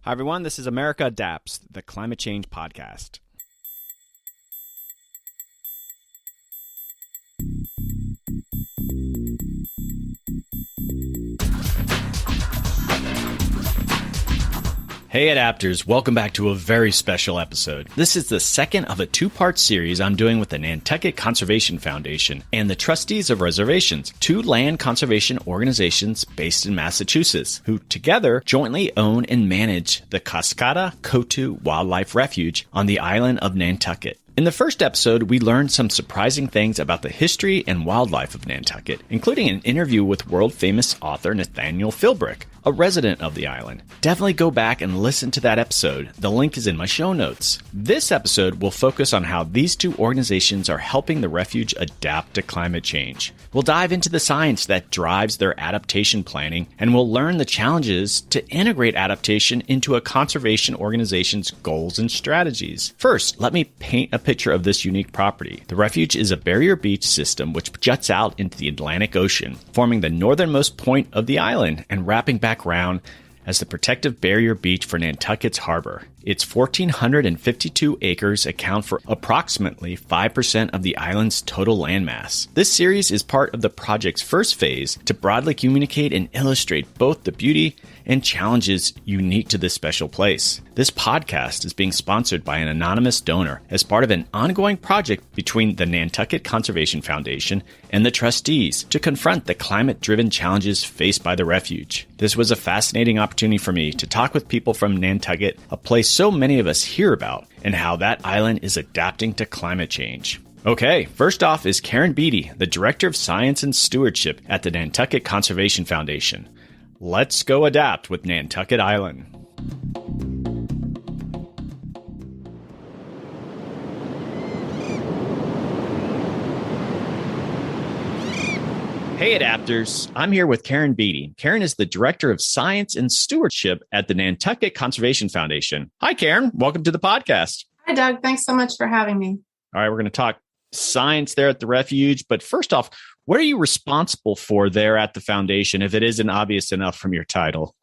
Hi, everyone. This is America Adapts, the climate change podcast. Hey Adapters, welcome back to a very special episode. This is the second of a two-part series I'm doing with the Nantucket Conservation Foundation and the Trustees of Reservations, two land conservation organizations based in Massachusetts, who together jointly own and manage the Coskata-Coatue Wildlife Refuge on the island of Nantucket. In the first episode, we learned some surprising things about the history and wildlife of Nantucket, including an interview with world-famous author Nathaniel Philbrick, a resident of the island. Definitely go back and listen to that episode. The link is in my show notes. This episode will focus on how these two organizations are helping the refuge adapt to climate change. We'll dive into the science that drives their adaptation planning, and we'll learn the challenges to integrate adaptation into a conservation organization's goals and strategies. First, let me paint a picture of this unique property. The refuge is a barrier beach system which juts out into the Atlantic Ocean, forming the northernmost point of the island and wrapping back around as the protective barrier beach for Nantucket's harbor. Its 1,452 acres account for approximately 5% of the island's total landmass. This series is part of the project's first phase to broadly communicate and illustrate both the beauty and challenges unique to this special place. This podcast is being sponsored by an anonymous donor as part of an ongoing project between the Nantucket Conservation Foundation and the trustees to confront the climate-driven challenges faced by the refuge. This was a fascinating opportunity for me to talk with people from Nantucket, a place so many of us hear about, and how that island is adapting to climate change. Okay, first off is Karen Beatty, the Director of Science and Stewardship at the Nantucket Conservation Foundation. Let's go adapt with Nantucket Island. Hey Adapters, I'm here with Karen Beatty. Karen is the Director of Science and Stewardship at the Nantucket Conservation Foundation. Hi Karen, welcome to the podcast. Hi Doug, thanks so much for having me. All right, we're going to talk science there at the refuge, but first off, what are you responsible for there at the foundation, if it isn't obvious enough from your title?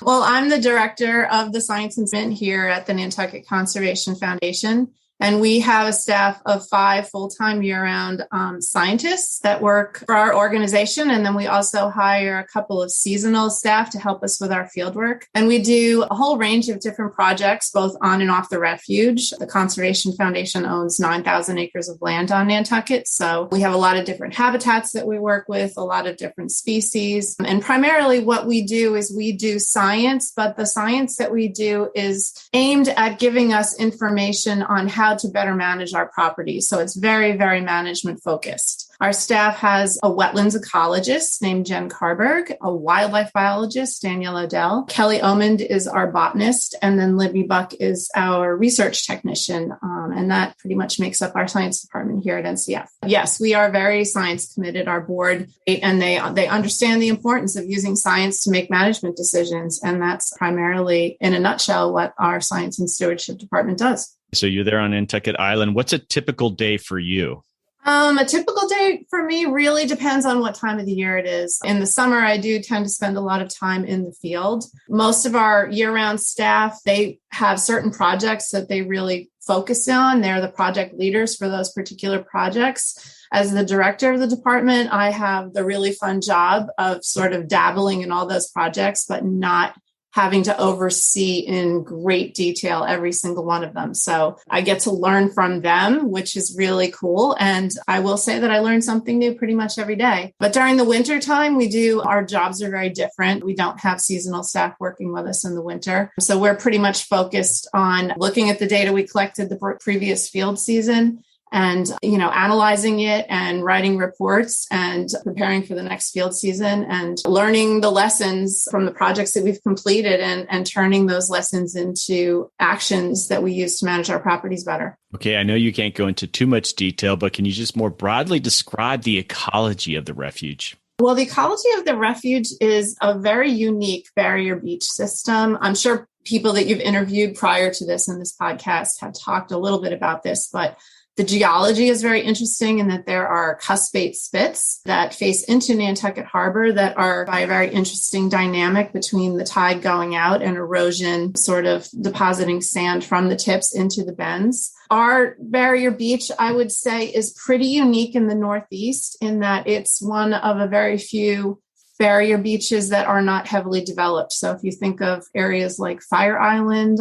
Well, I'm the Director of the Science and Stewardship here at the Nantucket Conservation Foundation. And we have a staff of 5 full-time year-round scientists that work for our organization. And then we also hire a couple of seasonal staff to help us with our field work. And we do a whole range of different projects, both on and off the refuge. The Conservation Foundation owns 9,000 acres of land on Nantucket. So we have a lot of different habitats that we work with, a lot of different species. And primarily what we do is we do science, but the science that we do is aimed at giving us information on how to better manage our property. So it's very, very management focused. Our staff has a wetlands ecologist named Jen Carberg, a wildlife biologist, Danielle Odell. Kelly Omond is our botanist, and then Libby Buck is our research technician. And that pretty much makes up our science department here at NCF. Yes, we are very science committed, our board, and they understand the importance of using science to make management decisions. And that's primarily, in a nutshell, what our science and stewardship department does. So you're there on Nantucket Island. What's a typical day for you? A typical day for me really depends on what time of the year it is. In the summer, I do tend to spend a lot of time in the field. Most of our year-round staff, they have certain projects that they really focus on. They're the project leaders for those particular projects. As the director of the department, I have the really fun job of sort of dabbling in all those projects, but not having to oversee in great detail every single one of them. So I get to learn from them, which is really cool. And I will say that I learn something new pretty much every day. But during the winter time, our jobs are very different. We don't have seasonal staff working with us in the winter. So we're pretty much focused on looking at the data we collected the previous field season and, analyzing it and writing reports and preparing for the next field season and learning the lessons from the projects that we've completed and turning those lessons into actions that we use to manage our properties better. Okay, I know you can't go into too much detail, but can you just more broadly describe the ecology of the refuge? Well, the ecology of the refuge is a very unique barrier beach system. I'm sure people that you've interviewed prior to this in this podcast have talked a little bit about this, but The geology is very interesting in that there are cuspate spits that face into Nantucket Harbor that are by a very interesting dynamic between the tide going out and erosion sort of depositing sand from the tips into the bends. Our barrier beach, I would say, is pretty unique in the Northeast in that it's one of a very few barrier beaches that are not heavily developed. So if you think of areas like Fire Island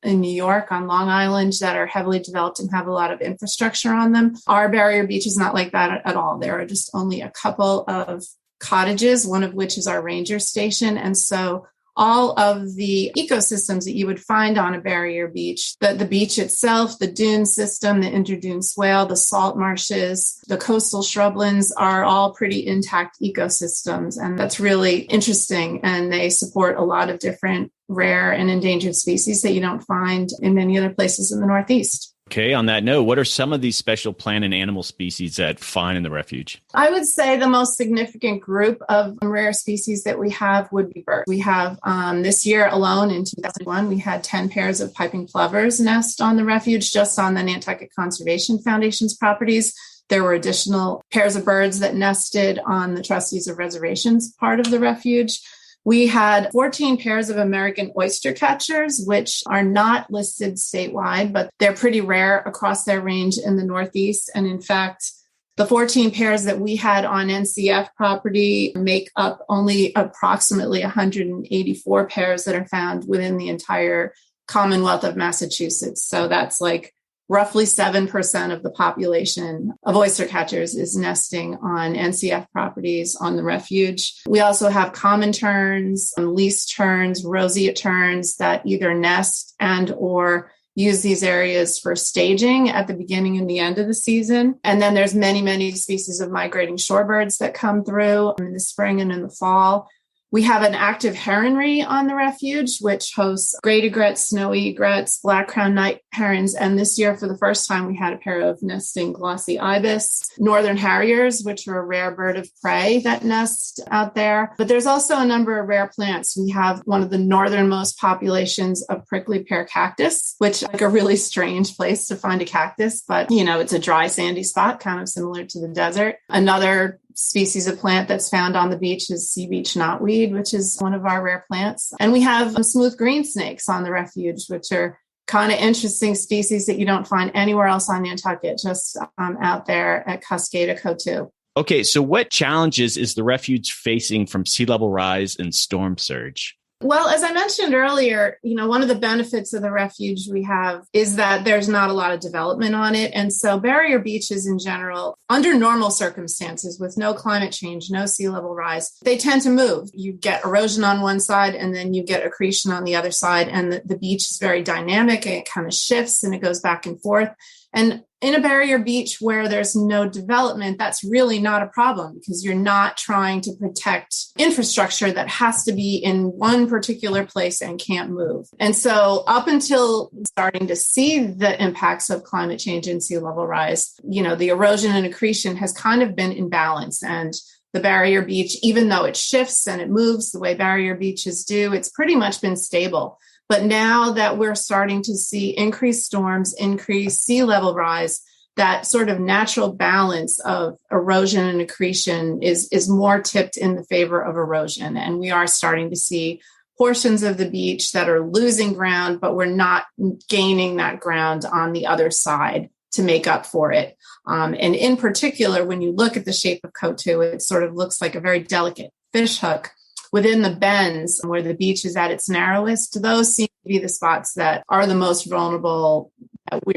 in New York, on Long Island, that are heavily developed and have a lot of infrastructure on them, our barrier beach is not like that at all. There are just only a couple of cottages, one of which is our ranger station. And so all of the ecosystems that you would find on a barrier beach, the beach itself, the dune system, the interdune swale, the salt marshes, the coastal shrublands are all pretty intact ecosystems. And that's really interesting. And they support a lot of different rare and endangered species that you don't find in many other places in the Northeast. Okay, on that note, what are some of these special plant and animal species that find in the refuge? I would say the most significant group of rare species that we have would be birds. We have this year alone in 2001, we had 10 pairs of piping plovers nest on the refuge just on the Nantucket Conservation Foundation's properties. There were additional pairs of birds that nested on the Trustees of Reservations part of the refuge. We had 14 pairs of American oyster catchers, which are not listed statewide, but they're pretty rare across their range in the Northeast. And in fact, the 14 pairs that we had on NCF property make up only approximately 184 pairs that are found within the entire Commonwealth of Massachusetts. So that's like roughly 7% of the population of oyster catchers is nesting on NCF properties on the refuge. We also have common terns, least terns, roseate terns that either nest and or use these areas for staging at the beginning and the end of the season. And then there's many, many species of migrating shorebirds that come through in the spring and in the fall. We have an active heronry on the refuge, which hosts great egrets, snowy egrets, black-crowned night herons. And this year, for the first time, we had a pair of nesting glossy ibis, northern harriers, which are a rare bird of prey that nest out there. But there's also a number of rare plants. We have one of the northernmost populations of prickly pear cactus, which is like a really strange place to find a cactus, but it's a dry, sandy spot, kind of similar to the desert. Another species of plant that's found on the beach is sea beach knotweed, which is one of our rare plants. And we have smooth green snakes on the refuge, which are kind of interesting species that you don't find anywhere else on Nantucket, just out there at Coskata-Coatue. Okay, so what challenges is the refuge facing from sea level rise and storm surge? Well, as I mentioned earlier, one of the benefits of the refuge we have is that there's not a lot of development on it. And so barrier beaches in general, under normal circumstances with no climate change, no sea level rise, they tend to move. You get erosion on one side and then you get accretion on the other side. And the beach is very dynamic. It kind of shifts and it goes back and forth. And in a barrier beach where there's no development, that's really not a problem because you're not trying to protect infrastructure that has to be in one particular place and can't move. And so up until starting to see the impacts of climate change and sea level rise, the erosion and accretion has kind of been in balance. And the barrier beach, even though it shifts and it moves the way barrier beaches do, it's pretty much been stable. But now that we're starting to see increased storms, increased sea level rise, that sort of natural balance of erosion and accretion is more tipped in the favor of erosion. And we are starting to see portions of the beach that are losing ground, but we're not gaining that ground on the other side to make up for it. And in particular, when you look at the shape of Coatue, it sort of looks like a very delicate fish hook. Within the bends where the beach is at its narrowest, those seem to be the spots that are the most vulnerable,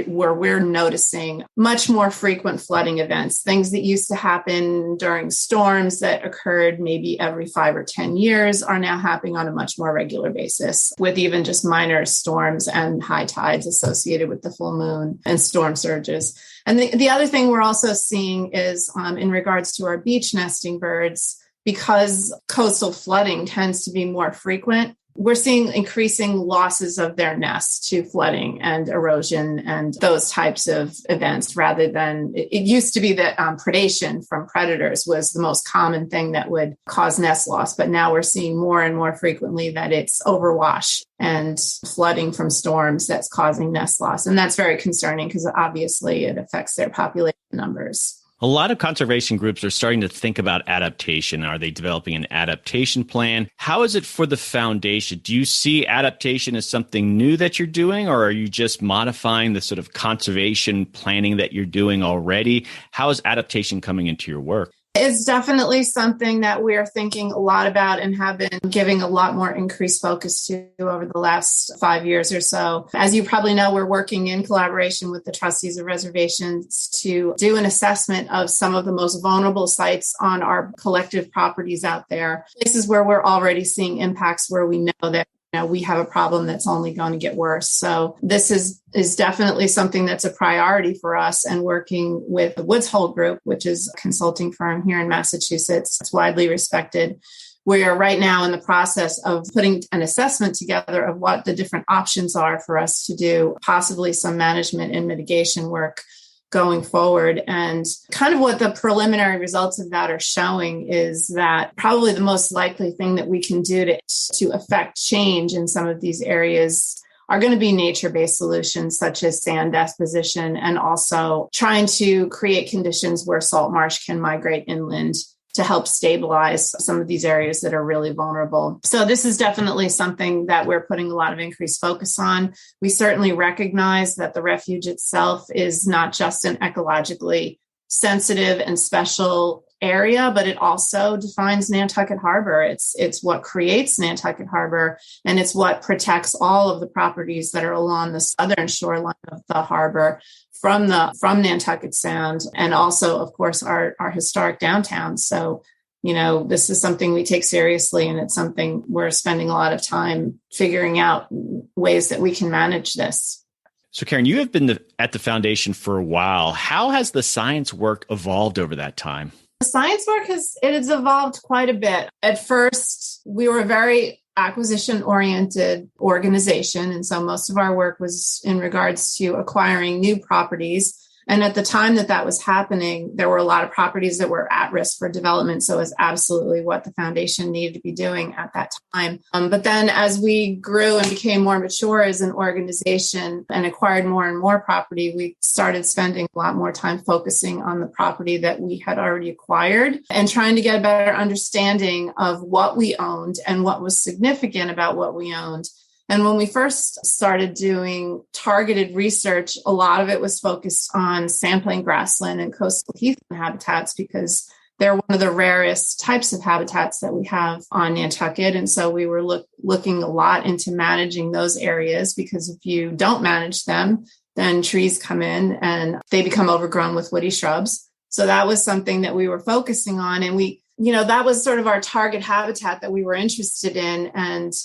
where we're noticing much more frequent flooding events. Things that used to happen during storms that occurred maybe every 5 or 10 years are now happening on a much more regular basis, with even just minor storms and high tides associated with the full moon and storm surges. And the other thing we're also seeing is in regards to our beach nesting birds, because coastal flooding tends to be more frequent, we're seeing increasing losses of their nests to flooding and erosion and those types of events, rather than it used to be that predation from predators was the most common thing that would cause nest loss. But now we're seeing more and more frequently that it's overwash and flooding from storms that's causing nest loss. And that's very concerning because obviously it affects their population numbers. A lot of conservation groups are starting to think about adaptation. Are they developing an adaptation plan? How is it for the foundation? Do you see adaptation as something new that you're doing, or are you just modifying the sort of conservation planning that you're doing already? How is adaptation coming into your work? It's definitely something that we're thinking a lot about and have been giving a lot more increased focus to over the last 5 years or so. As you probably know, we're working in collaboration with the Trustees of Reservations to do an assessment of some of the most vulnerable sites on our collective properties out there, places where we're already seeing impacts where we know that we have a problem that's only going to get worse. So this is definitely something that's a priority for us, and working with the Woods Hole Group, which is a consulting firm here in Massachusetts. It's widely respected. We are right now in the process of putting an assessment together of what the different options are for us to do, possibly some management and mitigation work going forward. And kind of what the preliminary results of that are showing is that probably the most likely thing that we can do to affect change in some of these areas are going to be nature-based solutions such as sand deposition, and also trying to create conditions where salt marsh can migrate inland to help stabilize some of these areas that are really vulnerable. So this is definitely something that we're putting a lot of increased focus on. We certainly recognize that the refuge itself is not just an ecologically sensitive and special area, but it also defines Nantucket Harbor. It's what creates Nantucket Harbor, and it's what protects all of the properties that are along the southern shoreline of the harbor from Nantucket Sound, and also, of course, our historic downtown. So, this is something we take seriously, and it's something we're spending a lot of time figuring out ways that we can manage this. So, Karen, you have been at the foundation for a while. How has the science work evolved over that time? The science work has evolved quite a bit. At first, we were a very acquisition-oriented organization, and so most of our work was in regards to acquiring new properties. And at the time that was happening, there were a lot of properties that were at risk for development. So it was absolutely what the foundation needed to be doing at that time. But then as we grew and became more mature as an organization and acquired more and more property, we started spending a lot more time focusing on the property that we had already acquired and trying to get a better understanding of what we owned and what was significant about what we owned. And when we first started doing targeted research, a lot of it was focused on sampling grassland and coastal heathland habitats because they're one of the rarest types of habitats that we have on Nantucket. And so we were looking a lot into managing those areas, because if you don't manage them, then trees come in and they become overgrown with woody shrubs. So that was something that we were focusing on. And that was sort of our target habitat that we were interested in.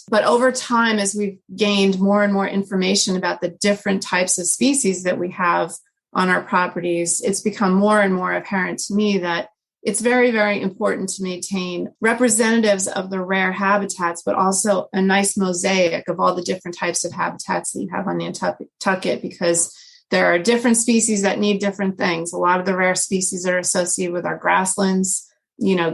But over time, as we've gained more and more information about the different types of species that we have on our properties, it's become more and more apparent to me that it's very, very important to maintain representatives of the rare habitats, but also a nice mosaic of all the different types of habitats that you have on Nantucket, because there are different species that need different things. A lot of the rare species that are associated with our grasslands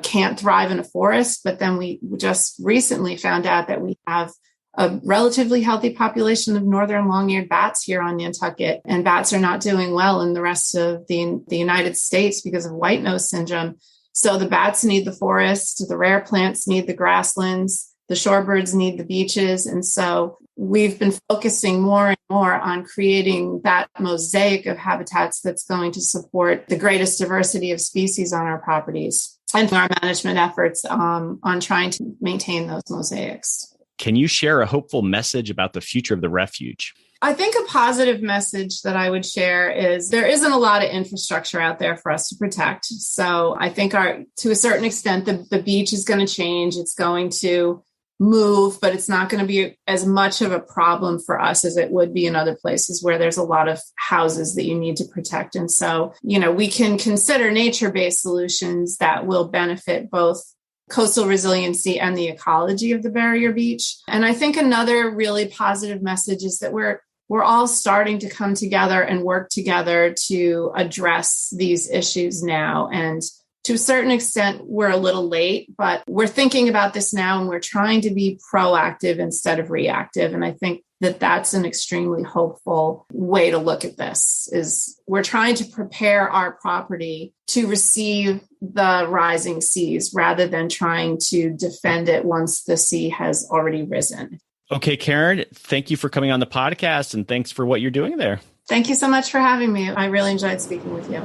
can't thrive in a forest. But then we just recently found out that we have a relatively healthy population of northern long-eared bats here on Nantucket, and bats are not doing well in the rest of the United States because of white nose syndrome. So the bats need the forest, the rare plants need the grasslands, the shorebirds need the beaches. And so we've been focusing more and more on creating that mosaic of habitats that's going to support the greatest diversity of species on our properties, and our management efforts on trying to maintain those mosaics. Can you share a hopeful message about the future of the refuge? I think a positive message that I would share is there isn't a lot of infrastructure out there for us to protect. So I think to a certain extent, the beach is going to change. It's going to move, but it's not going to be as much of a problem for us as it would be in other places where there's a lot of houses that you need to protect. And so, we can consider nature-based solutions that will benefit both coastal resiliency and the ecology of the barrier beach. And I think another really positive message is that we're all starting to come together and work together to address these issues now. And to a certain extent, we're a little late, but we're thinking about this now and we're trying to be proactive instead of reactive. And I think that that's an extremely hopeful way to look at this, is we're trying to prepare our property to receive the rising seas rather than trying to defend it once the sea has already risen. Okay, Karen, thank you for coming on the podcast and thanks for what you're doing there. Thank you so much for having me. I really enjoyed speaking with you.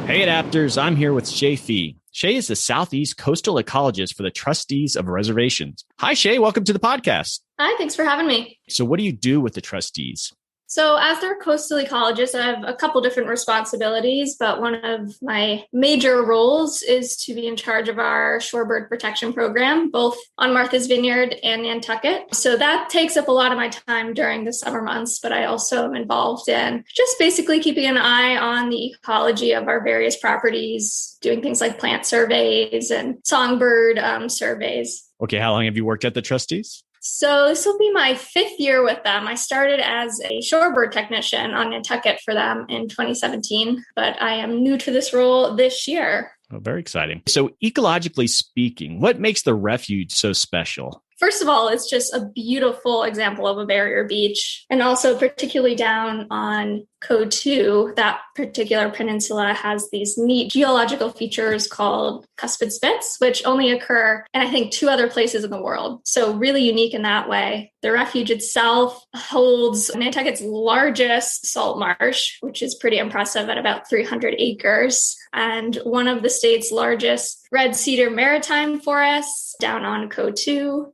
Hey, Adapters, I'm here with Shay Fee. Shay is the Southeast Coastal Ecologist for the Trustees of Reservations. Hi, Shay. Welcome to the podcast. Hi, thanks for having me. So what do you do with the trustees? So as their coastal ecologist, I have a couple different responsibilities, but one of my major roles is to be in charge of our shorebird protection program, both on Martha's Vineyard and Nantucket. So that takes up a lot of my time during the summer months, but I also am involved in just basically keeping an eye on the ecology of our various properties, doing things like plant surveys and songbird surveys. Okay, how long have you worked at the trustees? So this will be my 5th year with them. I started as a shorebird technician on Nantucket for them in 2017, but I am new to this role this year. Oh, very exciting. So ecologically speaking, what makes the refuge so special? First of all, it's just a beautiful example of a barrier beach. And also particularly down on Coatue, that particular peninsula has these neat geological features called cuspid spits, which only occur in, I think, 2 other places in the world. So really unique in that way. The refuge itself holds Nantucket's largest salt marsh, which is pretty impressive at about 300 acres, and one of the state's largest red cedar maritime forests down on Coatue,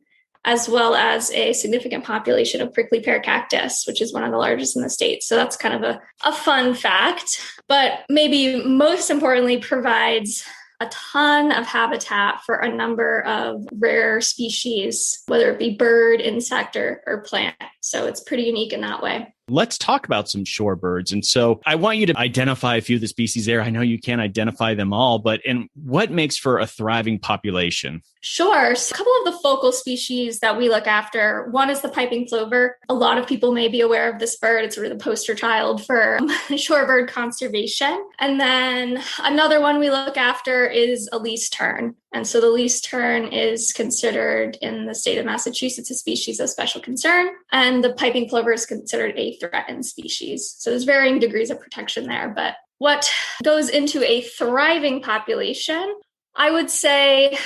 as well as a significant population of prickly pear cactus, which is one of the largest in the state. So that's kind of a fun fact, but maybe most importantly provides a ton of habitat for a number of rare species, whether it be bird, insect, or plant. So it's pretty unique in that way. Let's talk about some shorebirds. And so I want you to identify a few of the species there. I know you can't identify them all, but what makes for a thriving population? Sure. So a couple of the focal species that we look after, one is the piping plover. A lot of people may be aware of this bird. It's sort of the poster child for shorebird conservation. And then another one we look after is a least tern. And so the least tern is considered in the state of Massachusetts a species of special concern, and the piping plover is considered a threatened species. So there's varying degrees of protection there. But what goes into a thriving population, I would say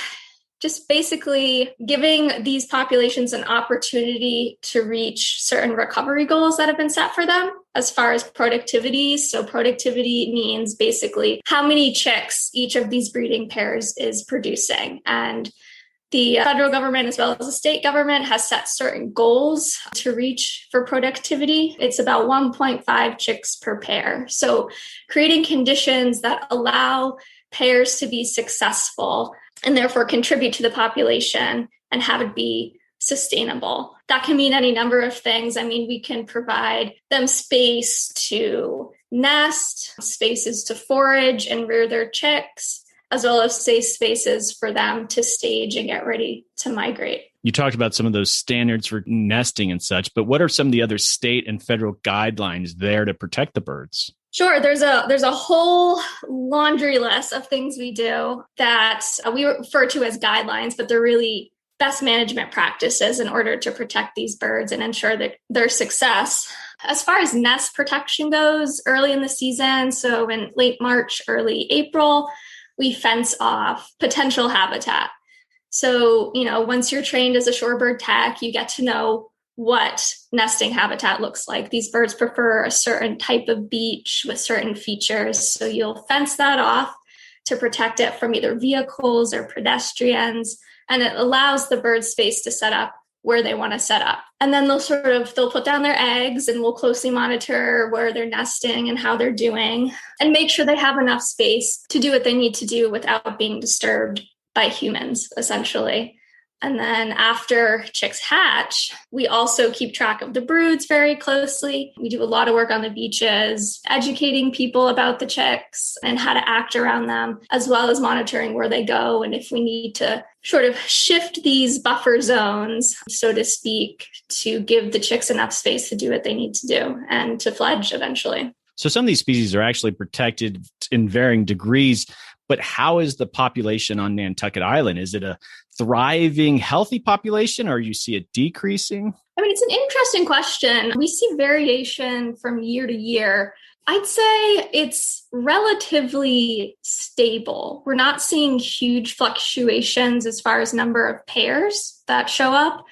just basically giving these populations an opportunity to reach certain recovery goals that have been set for them as far as productivity. So productivity means basically how many chicks each of these breeding pairs is producing. And the federal government, as well as the state government, has set certain goals to reach for productivity. It's about 1.5 chicks per pair. So creating conditions that allow pairs to be successful and therefore contribute to the population and have it be sustainable. That can mean any number of things. I mean, we can provide them space to nest, spaces to forage and rear their chicks, as well as safe spaces for them to stage and get ready to migrate. You talked about some of those standards for nesting and such, but what are some of the other state and federal guidelines there to protect the birds? Sure. There's a whole laundry list of things we do that we refer to as guidelines, but they're really best management practices in order to protect these birds and ensure that their success. As far as nest protection goes, early in the season, so in late March, early April, we fence off potential habitat. So, once you're trained as a shorebird tech, you get to know what nesting habitat looks like. These birds prefer a certain type of beach with certain features. So you'll fence that off to protect it from either vehicles or pedestrians. And it allows the bird space to set up where they want to set up. And then they'll put down their eggs, and we'll closely monitor where they're nesting and how they're doing and make sure they have enough space to do what they need to do without being disturbed by humans, essentially. And then after chicks hatch, we also keep track of the broods very closely. We do a lot of work on the beaches, educating people about the chicks and how to act around them, as well as monitoring where they go and if we need to sort of shift these buffer zones, so to speak, to give the chicks enough space to do what they need to do and to fledge eventually. So some of these species are actually protected in varying degrees, but how is the population on Nantucket Island? Is it a thriving, healthy population, or you see it decreasing? I mean, it's an interesting question. We see variation from year to year. I'd say it's relatively stable. We're not seeing huge fluctuations as far as number of pairs that show up.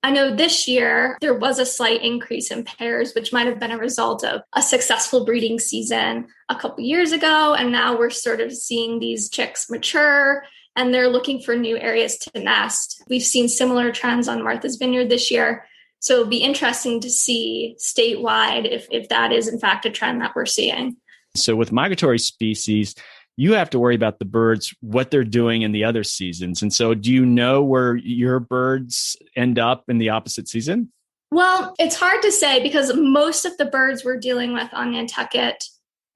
I know this year there was a slight increase in pairs, which might have been a result of a successful breeding season a couple years ago. And now we're sort of seeing these chicks mature and they're looking for new areas to nest. We've seen similar trends on Martha's Vineyard this year. So it'll be interesting to see statewide if that is in fact a trend that we're seeing. So with migratory species, you have to worry about the birds, what they're doing in the other seasons. And so do you know where your birds end up in the opposite season? Well, it's hard to say because most of the birds we're dealing with on Nantucket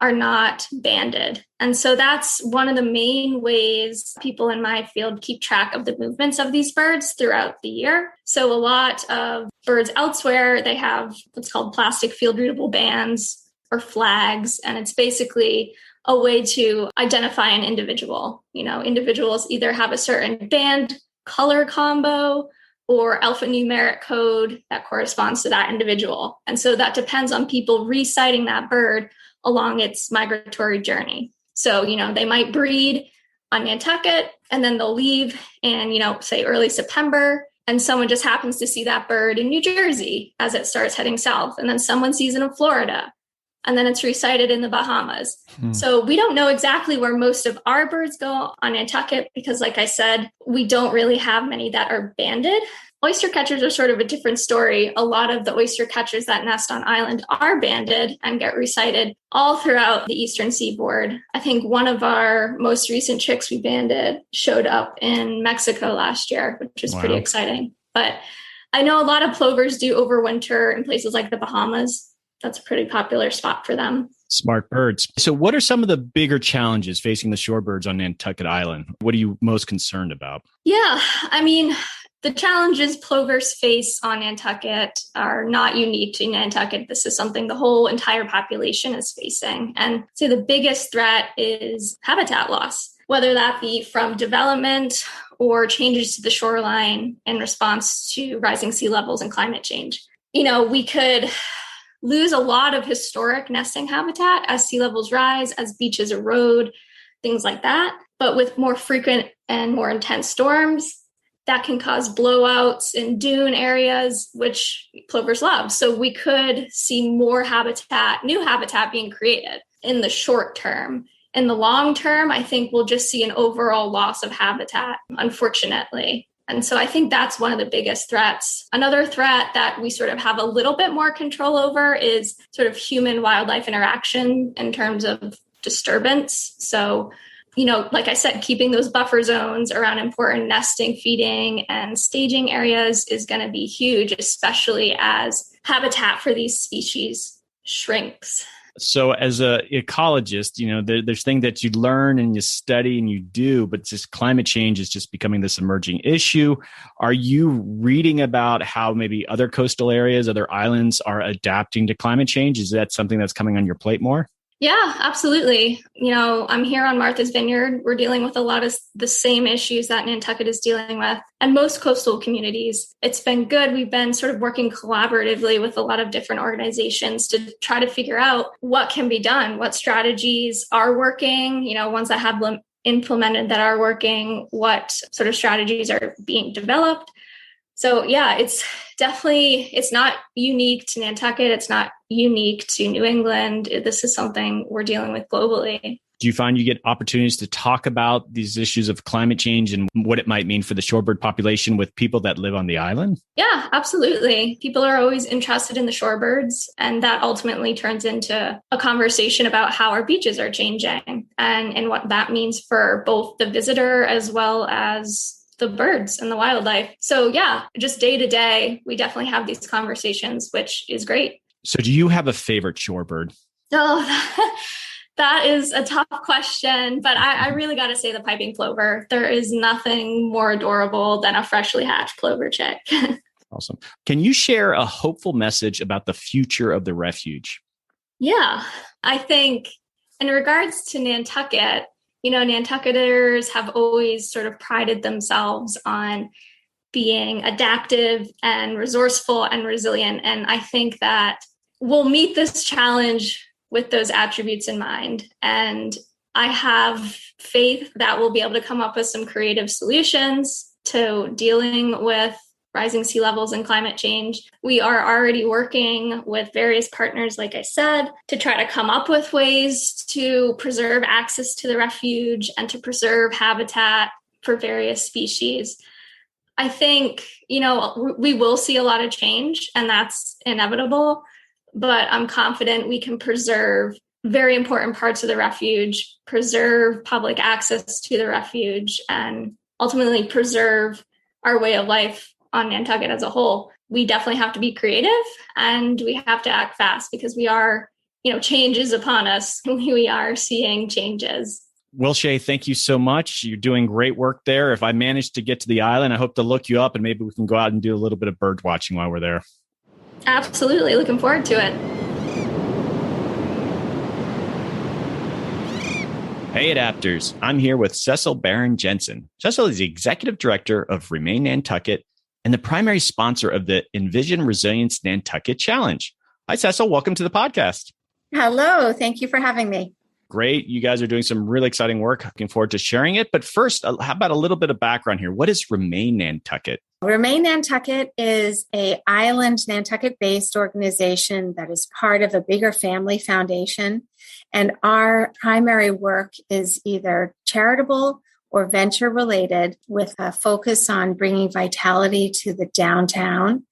are not banded. And so that's one of the main ways people in my field keep track of the movements of these birds throughout the year. So a lot of birds elsewhere, they have what's called plastic field readable bands or flags. And it's basically a way to identify an individual. You know, individuals either have a certain band color combo or alphanumeric code that corresponds to that individual. And so that depends on people resighting that bird along its migratory journey. So, you know, they might breed on Nantucket and then they'll leave in, you know, say early September, and someone just happens to see that bird in New Jersey as it starts heading south. And then someone sees it in Florida. And then it's resighted in the Bahamas. So we don't know exactly where most of our birds go on Nantucket because, like I said, we don't really have many that are banded. Oyster catchers are sort of a different story. A lot of the oyster catchers that nest on island are banded and get resighted all throughout the eastern seaboard. I think one of our most recent chicks we banded showed up in Mexico last year, which was pretty exciting. But I know a lot of plovers do overwinter in places like the Bahamas. That's a pretty popular spot for them. Smart birds. So what are some of the bigger challenges facing the shorebirds on Nantucket Island? What are you most concerned about? Yeah, I mean, the challenges plovers face on Nantucket are not unique to Nantucket. This is something the whole entire population is facing. And so the biggest threat is habitat loss, whether that be from development or changes to the shoreline in response to rising sea levels and climate change. You know, we could lose a lot of historic nesting habitat as sea levels rise, as beaches erode, things like that. But with more frequent and more intense storms, that can cause blowouts in dune areas, which plovers love. So we could see more habitat, new habitat being created in the short term. In the long term, I think we'll just see an overall loss of habitat, unfortunately. And so I think that's one of the biggest threats. Another threat that we sort of have a little bit more control over is sort of human-wildlife interaction in terms of disturbance. So, you know, like I said, keeping those buffer zones around important nesting, feeding, and staging areas is going to be huge, especially as habitat for these species shrinks. So as an ecologist, you know, there's things that you learn and you study and you do, but just climate change is just becoming this emerging issue. Are you reading about how maybe other coastal areas, other islands are adapting to climate change? Is that something that's coming on your plate more? Yeah, absolutely. You know, I'm here on Martha's Vineyard. We're dealing with a lot of the same issues that Nantucket is dealing with and most coastal communities. It's been good. We've been sort of working collaboratively with a lot of different organizations to try to figure out what can be done, what strategies are working, you know, ones that have implemented that are working, what sort of strategies are being developed. So yeah, it's not unique to Nantucket. It's not unique to New England. This is something we're dealing with globally. Do you find you get opportunities to talk about these issues of climate change and what it might mean for the shorebird population with people that live on the island? Yeah, absolutely. People are always interested in the shorebirds, and that ultimately turns into a conversation about how our beaches are changing and what that means for both the visitor as well as the birds and the wildlife. So yeah, just day to day, we definitely have these conversations, which is great. So do you have a favorite shorebird? Oh, that is a tough question, but I really got to say the piping plover. There is nothing more adorable than a freshly hatched plover chick. Awesome. Can you share a hopeful message about the future of the refuge? Yeah, I think in regards to Nantucket, Nantucketers have always sort of prided themselves on being adaptive and resourceful and resilient. And I think that we'll meet this challenge with those attributes in mind. And I have faith that we'll be able to come up with some creative solutions to dealing with rising sea levels and climate change. We are already working with various partners, like I said, to try to come up with ways to preserve access to the refuge and to preserve habitat for various species. I think, we will see a lot of change, and that's inevitable, but I'm confident we can preserve very important parts of the refuge, preserve public access to the refuge, and ultimately preserve our way of life on Nantucket as a whole. We definitely have to be creative, and we have to act fast because we are, change is upon us. We are seeing changes. Wilshay, thank you so much. You're doing great work there. If I manage to get to the island, I hope to look you up and maybe we can go out and do a little bit of bird watching while we're there. Absolutely. Looking forward to it. Hey, Adapters. I'm here with Cecil Barron Jensen. Cecil is the Executive Director of Remain Nantucket and the primary sponsor of the Envision Resilience Nantucket Challenge. Hi, Cecil. Welcome to the podcast. Hello. Thank you for having me. Great. You guys are doing some really exciting work. Looking forward to sharing it. But first, how about a little bit of background here? What is Remain Nantucket? Remain Nantucket is an island Nantucket-based organization that is part of a bigger family foundation. And our primary work is either charitable or venture related, with a focus on bringing vitality to the downtown.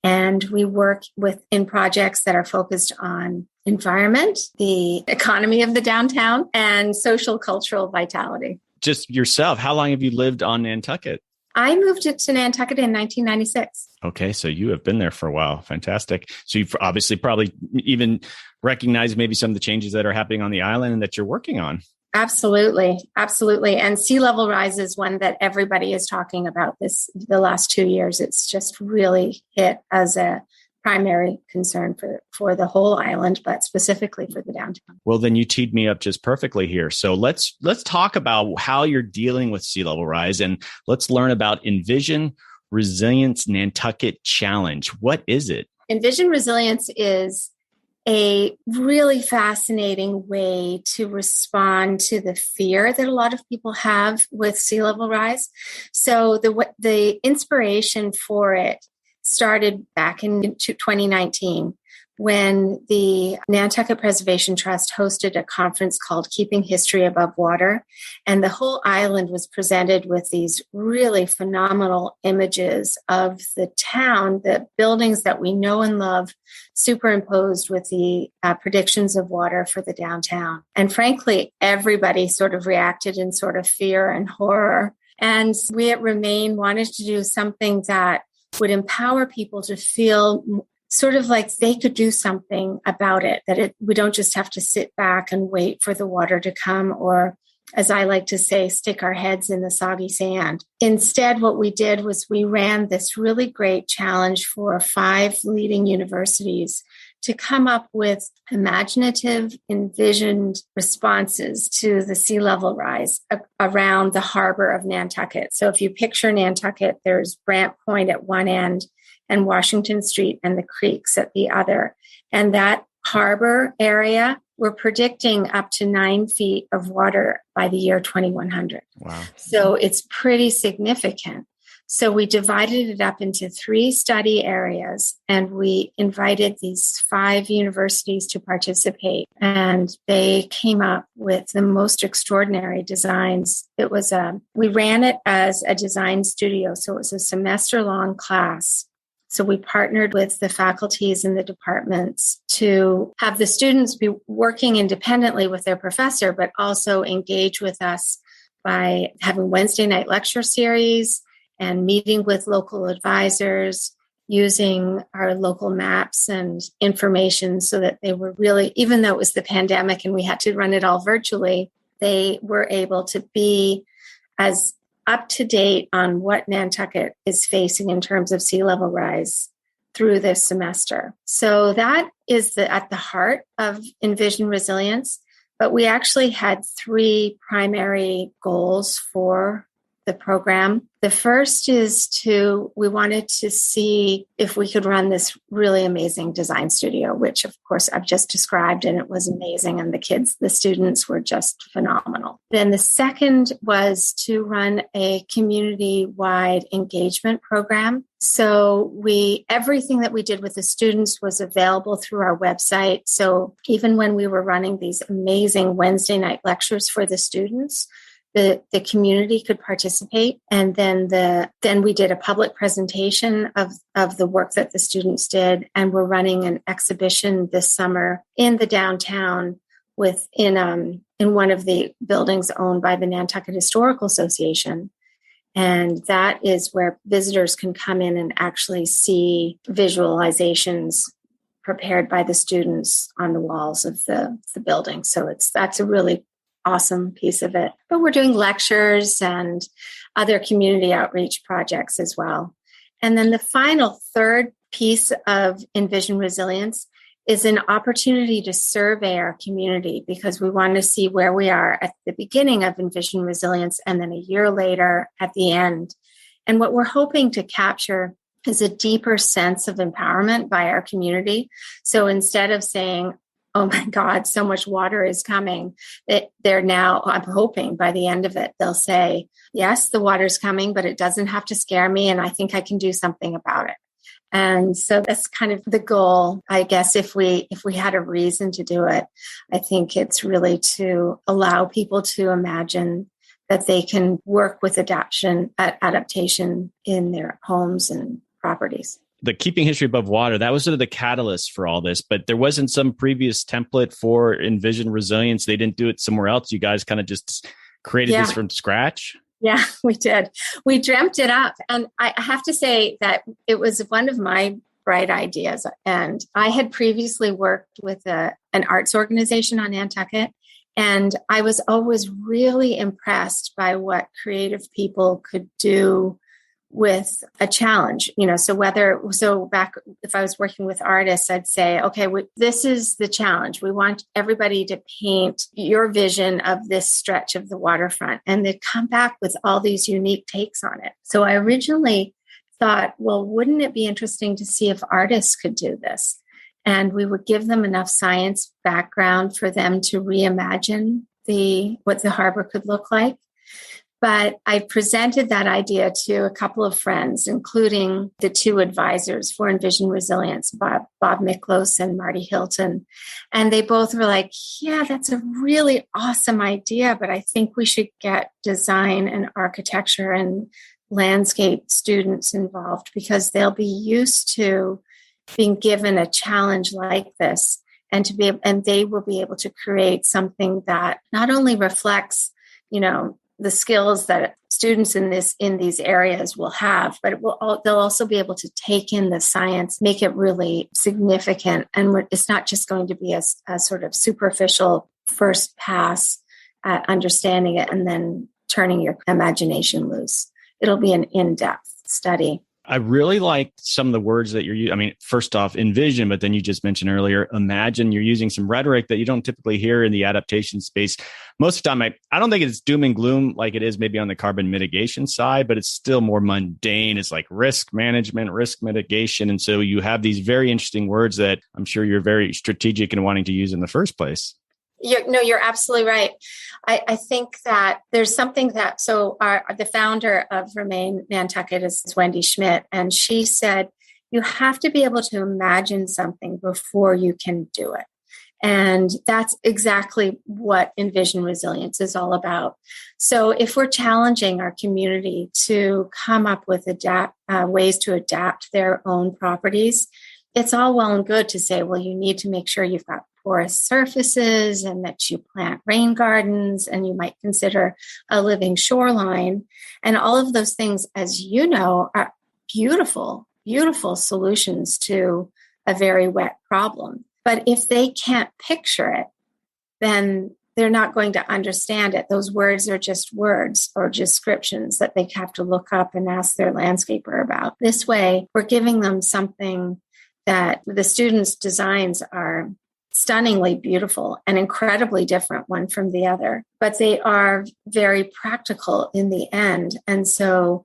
And we work in projects that are focused on environment, the economy of the downtown, and social cultural vitality. Just yourself, how long have you lived on Nantucket? I moved to Nantucket in 1996. Okay, so you have been there for a while. Fantastic. So you've obviously probably even recognized maybe some of the changes that are happening on the island and that you're working on. Absolutely. Absolutely. And sea level rise is one that everybody is talking about the last 2 years. It's just really hit as a primary concern for the whole island, but specifically for the downtown. Well, then you teed me up just perfectly here. So let's talk about how you're dealing with sea level rise, and let's learn about Envision Resilience Nantucket Challenge. What is it? Envision Resilience is a really fascinating way to respond to the fear that a lot of people have with sea level rise. So the inspiration for it started back in 2019 when the Nantucket Preservation Trust hosted a conference called Keeping History Above Water. And the whole island was presented with these really phenomenal images of the town, the buildings that we know and love, superimposed with the predictions of water for the downtown. And frankly, everybody sort of reacted in sort of fear and horror. And we at Remain wanted to do something that would empower people to feel sort of like they could do something about it, we don't just have to sit back and wait for the water to come, or, as I like to say, stick our heads in the soggy sand. Instead, what we did was we ran this really great challenge for 5 leading universities to come up with imaginative, envisioned responses to the sea level rise around the harbor of Nantucket. So if you picture Nantucket, there's Brant Point at one end and Washington Street and the creeks at the other. And that harbor area, we're predicting up to 9 feet of water by the year 2100. Wow. So it's pretty significant. So we divided it up into 3 study areas, and we invited these 5 universities to participate. And they came up with the most extraordinary designs. We ran it as a design studio. So it was a semester-long class. So we partnered with the faculties and the departments to have the students be working independently with their professor, but also engage with us by having Wednesday night lecture series and meeting with local advisors, using our local maps and information so that they were really, even though it was the pandemic and we had to run it all virtually, they were able to be as up to date on what Nantucket is facing in terms of sea level rise through this semester. So that is at the heart of Envision Resilience. But we actually had 3 primary goals for the program. The first is we wanted to see if we could run this really amazing design studio, which of course I've just described, and it was amazing. And the students were just phenomenal. Then the second was to run a community-wide engagement program. So everything that we did with the students was available through our website. So even when we were running these amazing Wednesday night lectures for the students, the community could participate. And then we did a public presentation of the work that the students did. And we're running an exhibition this summer in the downtown in one of the buildings owned by the Nantucket Historical Association. And that is where visitors can come in and actually see visualizations prepared by the students on the walls of the building. So that's a really awesome piece of it. But we're doing lectures and other community outreach projects as well. And then the final third piece of Envision Resilience is an opportunity to survey our community, because we want to see where we are at the beginning of Envision Resilience and then a year later at the end. And what we're hoping to capture is a deeper sense of empowerment by our community. So instead of saying, oh my God, so much water is coming, they're now, I'm hoping by the end of it, they'll say, yes, the water's coming, but it doesn't have to scare me, and I think I can do something about it. And so that's kind of the goal, I guess, if we had a reason to do it. I think it's really to allow people to imagine that they can work with adaptation in their homes and properties. The keeping history above water, that was sort of the catalyst for all this, but there wasn't some previous template for Envision Resilience. They didn't do it somewhere else. You guys kind of just created this from scratch. Yeah, we did. We dreamt it up. And I have to say that it was one of my bright ideas. And I had previously worked with an arts organization on Nantucket. And I was always really impressed by what creative people could do with a challenge, so back if I was working with artists, I'd say, okay, this is the challenge. We want everybody to paint your vision of this stretch of the waterfront, and they'd come back with all these unique takes on it. So I originally thought, well, wouldn't it be interesting to see if artists could do this? And we would give them enough science background for them to reimagine what the harbor could look like. But I presented that idea to a couple of friends, including the 2 advisors for Envision Resilience, Bob Miklos and Marty Hilton. And they both were like, yeah, that's a really awesome idea, but I think we should get design and architecture and landscape students involved, because they'll be used to being given a challenge like this, and they will be able to create something that not only reflects, the skills that students in these areas will have, but they'll also be able to take in the science, make it really significant. And it's not just going to be a sort of superficial first pass at understanding it and then turning your imagination loose. It'll be an in-depth study. I really like some of the words that you're using. I mean, first off, envision, but then you just mentioned earlier, imagine. You're using some rhetoric that you don't typically hear in the adaptation space. Most of the time, I don't think it's doom and gloom like it is maybe on the carbon mitigation side, but it's still more mundane. It's like risk management, risk mitigation. And so you have these very interesting words that I'm sure you're very strategic in wanting to use in the first place. You're absolutely right. I think that there's something that, the founder of Remain Nantucket is Wendy Schmidt, and she said, you have to be able to imagine something before you can do it. And that's exactly what Envision Resilience is all about. So if we're challenging our community to come up with ways to adapt their own properties, it's all well and good to say, well, you need to make sure you've got porous surfaces and that you plant rain gardens and you might consider a living shoreline. And all of those things, as you know, are beautiful, beautiful solutions to a very wet problem. But if they can't picture it, then they're not going to understand it. Those words are just words or descriptions that they have to look up and ask their landscaper about. This way, we're giving them something that the students' designs are stunningly beautiful and incredibly different one from the other, but they are very practical in the end. And so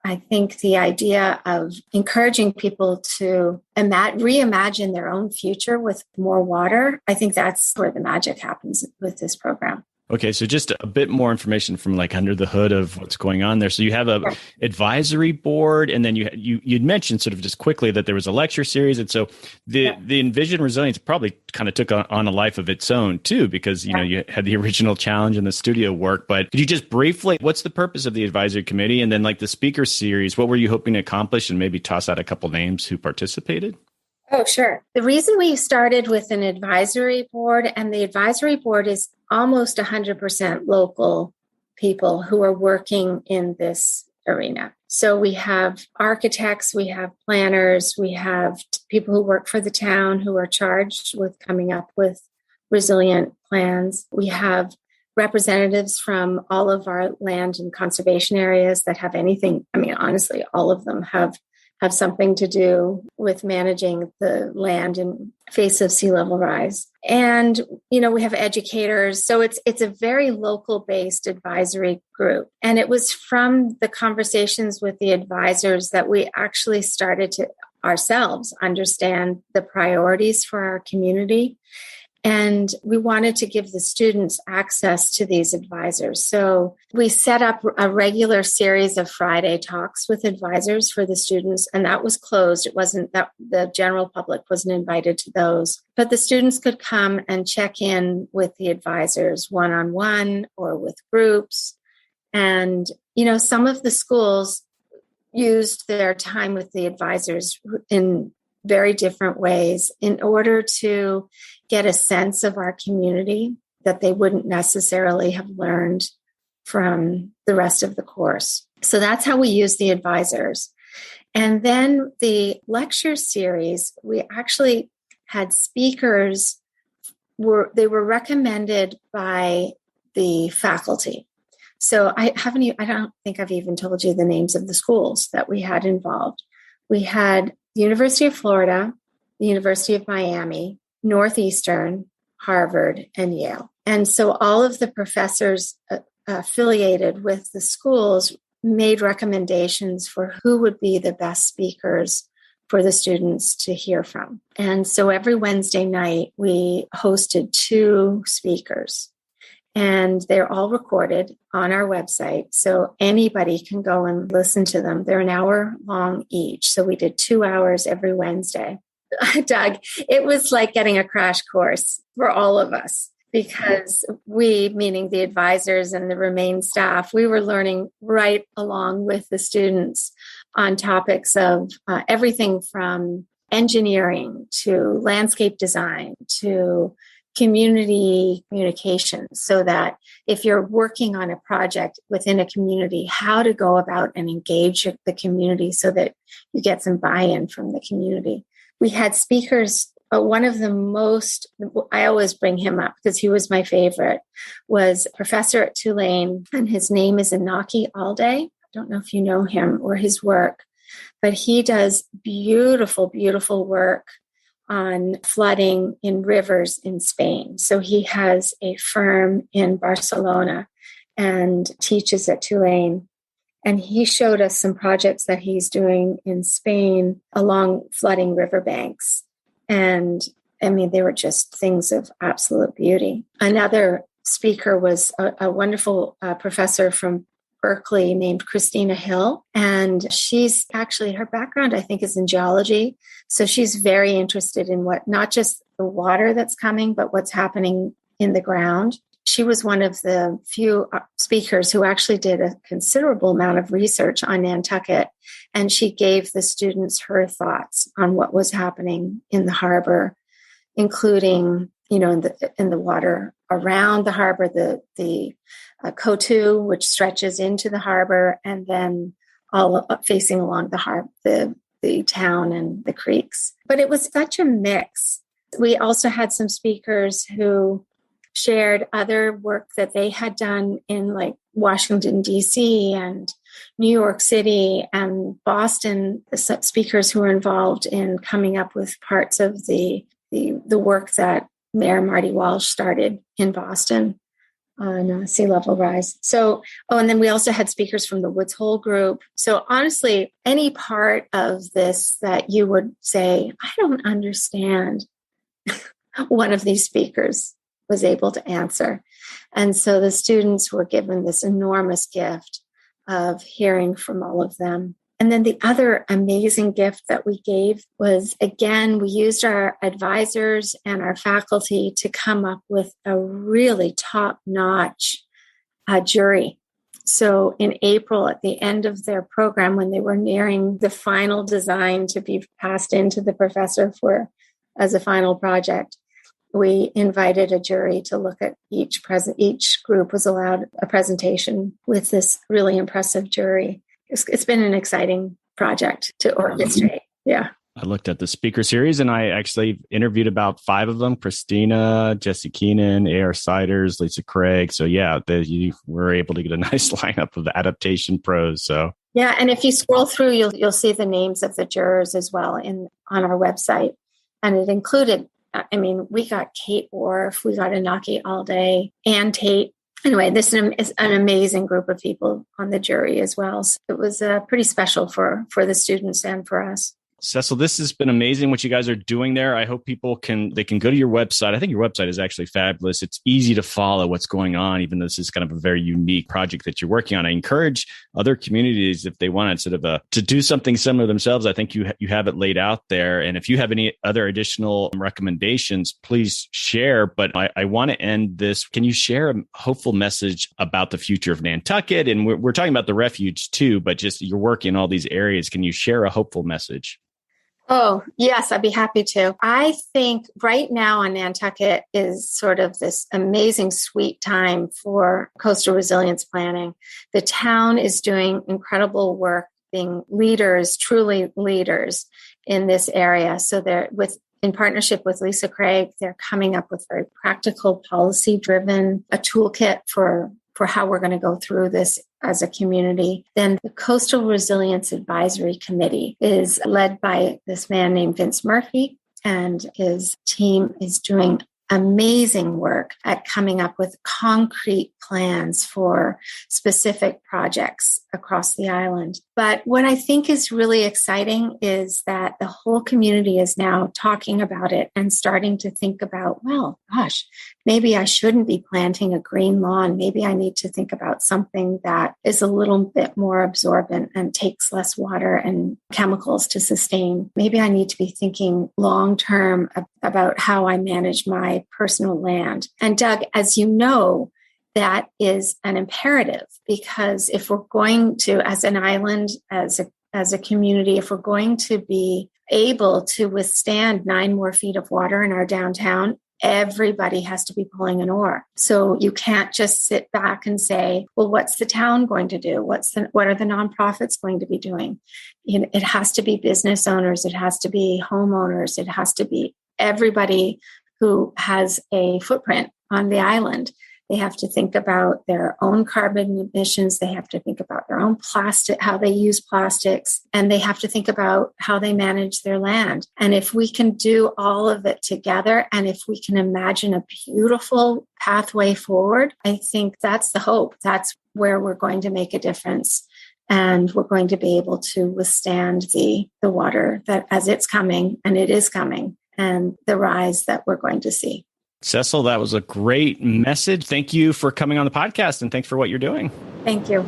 I think the idea of encouraging people to reimagine their own future with more water, I think that's where the magic happens with this program. Okay, so just a bit more information from like under the hood of what's going on there. So you have a advisory board, and then you'd mentioned sort of just quickly that there was a lecture series, and so the Envision Resilience probably kind of took on a life of its own too, because you know you had the original challenge and the studio work. But could you just briefly, what's the purpose of the advisory committee, and then like the speaker series, what were you hoping to accomplish, and maybe toss out a couple names who participated? Oh, sure. The reason we started with an advisory board, and the advisory board is almost 100% local people who are working in this arena. So we have architects, we have planners, we have people who work for the town who are charged with coming up with resilient plans. We have representatives from all of our land and conservation areas that have anything. I mean, honestly, all of them have something to do with managing the land in face of sea level rise. And, you know, we have educators. So it's a very local based advisory group. And it was from the conversations with the advisors that we actually started to ourselves understand the priorities for our community. And we wanted to give the students access to these advisors. So we set up a regular series of Friday talks with advisors for the students, and that was closed. It wasn't that the general public wasn't invited to those, but the students could come and check in with the advisors one-on-one or with groups. And, you know, some of the schools used their time with the advisors in very different ways in order to get a sense of our community that they wouldn't necessarily have learned from the rest of the course. So that's how we use the advisors. And then the lecture series, we actually had speakers, they were recommended by the faculty. So I don't think I've even told you the names of the schools that we had involved. We had the University of Florida, the University of Miami, Northeastern, Harvard, and Yale. And so all of the professors affiliated with the schools made recommendations for who would be the best speakers for the students to hear from. And so every Wednesday night, we hosted 2 speakers. And they're all recorded on our website. So anybody can go and listen to them. They're an hour long each. So we did 2 hours every Wednesday. Doug, it was like getting a crash course for all of us because we, meaning the advisors and the Remain staff, we were learning right along with the students on topics of everything from engineering to landscape design to community communication, so that if you're working on a project within a community, how to go about and engage the community so that you get some buy-in from the community. We had speakers, but one of the most, I always bring him up because he was my favorite, was a professor at Tulane, and his name is Inaki Alday. I don't know if you know him or his work, but he does beautiful, beautiful work on flooding in rivers in Spain. So he has a firm in Barcelona and teaches at Tulane. And he showed us some projects that he's doing in Spain along flooding riverbanks. And I mean, they were just things of absolute beauty. Another speaker was a wonderful professor from Berkeley named Christina Hill. And she's actually, her background, I think, is in geology. So she's very interested in not just the water that's coming, but what's happening in the ground. She was one of the few speakers who actually did a considerable amount of research on Nantucket. And she gave the students her thoughts on what was happening in the harbor, including, in the water around the harbor, the Coatue, which stretches into the harbor, and then all facing along the harbor, the town and the creeks. But it was such a mix. We also had some speakers who shared other work that they had done in like Washington, D.C. and New York City and Boston, the speakers who were involved in coming up with parts of the work that Mayor Marty Walsh started in Boston on sea level rise. So, and then we also had speakers from the Woods Hole group. So honestly, any part of this that you would say, I don't understand, one of these speakers was able to answer. And so the students were given this enormous gift of hearing from all of them. And then the other amazing gift that we gave was, again, we used our advisors and our faculty to come up with a really top-notch jury. So in April, at the end of their program, when they were nearing the final design to be passed into the professor as a final project, we invited a jury to look at each group was allowed a presentation with this really impressive jury. It's been an exciting project to orchestrate. Yeah. I looked at the speaker series and I actually interviewed about 5 of them: Christina, Jesse Keenan, A.R. Siders, Lisa Craig. So yeah, you were able to get a nice lineup of adaptation pros. So yeah. And if you scroll through, you'll see the names of the jurors as well on our website. And it included, we got Kate Orff, we got Inaki Alday, Ann Tate. Anyway, this is an amazing group of people on the jury as well. So it was pretty special for the students and for us. Cecil, this has been amazing what you guys are doing there. I hope people can go to your website. I think your website is actually fabulous. It's easy to follow what's going on, even though this is kind of a very unique project that you're working on. I encourage other communities, if they want to do something similar themselves. I think you have it laid out there. And if you have any other additional recommendations, please share. But I want to end this. Can you share a hopeful message about the future of Nantucket? And we're talking about the refuge too, but just you're working in all these areas. Can you share a hopeful message? Oh, yes, I'd be happy to. I think right now on Nantucket is sort of this amazing sweet time for coastal resilience planning. The town is doing incredible work, being leaders, truly leaders in this area. So in partnership with Lisa Craig, they're coming up with very practical, policy-driven, a toolkit for how we're going to go through this as a community. Then the Coastal Resilience Advisory Committee is led by this man named Vince Murphy, and his team is doing amazing work at coming up with concrete plans for specific projects across the island. But what I think is really exciting is that the whole community is now talking about it and starting to think about, well, gosh, maybe I shouldn't be planting a green lawn. Maybe I need to think about something that is a little bit more absorbent and takes less water and chemicals to sustain. Maybe I need to be thinking long-term about how I manage my personal land. And Doug, as you know, that is an imperative, because if we're going to, as an island, as a community, if we're going to be able to withstand 9 more feet of water in our downtown, everybody has to be pulling an oar. So you can't just sit back and say, well, what's the town going to do? What are the nonprofits going to be doing? It has to be business owners. It has to be homeowners. It has to be everybody who has a footprint on the island. They have to think about their own carbon emissions. They have to think about their own plastic, how they use plastics, and they have to think about how they manage their land. And if we can do all of it together, and if we can imagine a beautiful pathway forward, I think that's the hope. That's where we're going to make a difference. And we're going to be able to withstand the water that as it's coming, and it is coming, and the rise that we're going to see. Cecil, that was a great message. Thank you for coming on the podcast, and thanks for what you're doing. Thank you.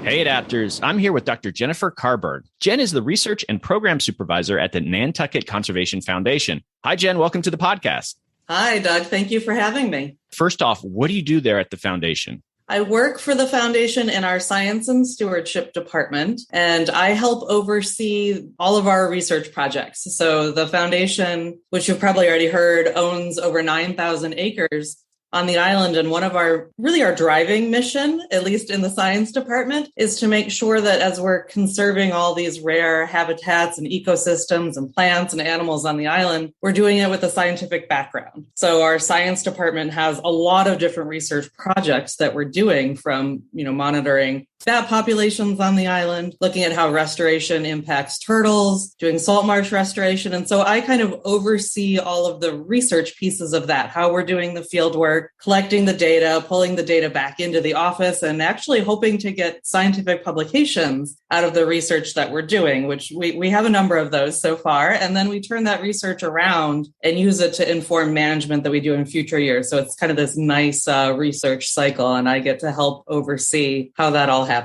Hey, Adapters. I'm here with Dr. Jennifer Carberg. Jen is the Research and Program Supervisor at the Nantucket Conservation Foundation. Hi, Jen. Welcome to the podcast. Hi, Doug. Thank you for having me. First off, what do you do there at the foundation? I work for the foundation in our science and stewardship department, and I help oversee all of our research projects. So the foundation, which you've probably already heard, owns over 9,000 acres on the island. And one of our driving mission, at least in the science department, is to make sure that as we're conserving all these rare habitats and ecosystems and plants and animals on the island, we're doing it with a scientific background. So our science department has a lot of different research projects that we're doing, from, monitoring bat populations on the island, looking at how restoration impacts turtles, doing salt marsh restoration. And so I kind of oversee all of the research pieces of that, how we're doing the field work, collecting the data, pulling the data back into the office, and actually hoping to get scientific publications out of the research that we're doing, which we have a number of those so far. And then we turn that research around and use it to inform management that we do in future years. So it's kind of this nice research cycle, and I get to help oversee how that all happens.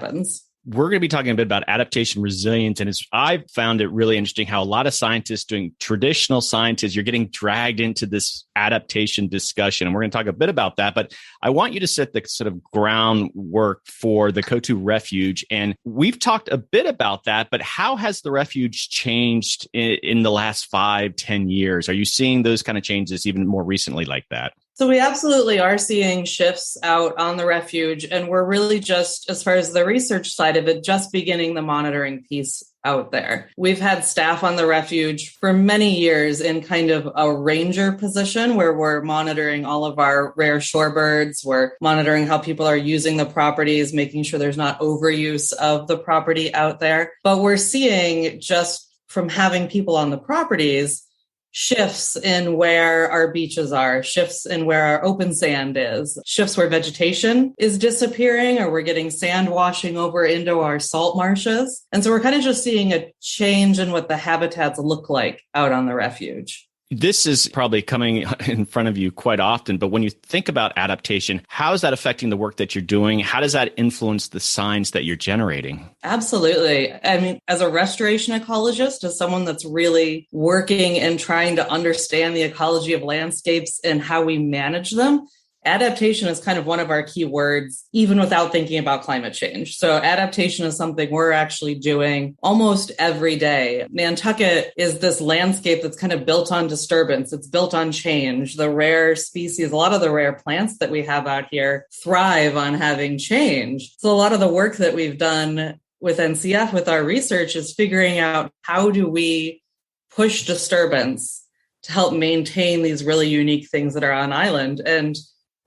We're going to be talking a bit about adaptation resilience. And I've found it really interesting how a lot of scientists doing traditional scientists, you're getting dragged into this adaptation discussion. And we're going to talk a bit about that. But I want you to set the sort of groundwork for the Coatue Refuge. And we've talked a bit about that, but how has the refuge changed in the last 5-10 years? Are you seeing those kind of changes even more recently like that? So we absolutely are seeing shifts out on the refuge, and we're really just, as far as the research side of it, just beginning the monitoring piece out there. We've had staff on the refuge for many years in kind of a ranger position where we're monitoring all of our rare shorebirds. We're monitoring how people are using the properties, making sure there's not overuse of the property out there. But we're seeing, just from having people on the properties, shifts in where our beaches are, shifts in where our open sand is, shifts where vegetation is disappearing, or we're getting sand washing over into our salt marshes. And so we're kind of just seeing a change in what the habitats look like out on the refuge. This is probably coming in front of you quite often, but when you think about adaptation, how is that affecting the work that you're doing? How does that influence the science that you're generating? Absolutely. I mean, as a restoration ecologist, as someone that's really working and trying to understand the ecology of landscapes and how we manage them, adaptation is kind of one of our key words, even without thinking about climate change. So adaptation is something we're actually doing almost every day. Nantucket is this landscape that's kind of built on disturbance. It's built on change. The rare species, a lot of the rare plants that we have out here thrive on having change. So a lot of the work that we've done with NCF, with our research, is figuring out how do we push disturbance to help maintain these really unique things that are on island. And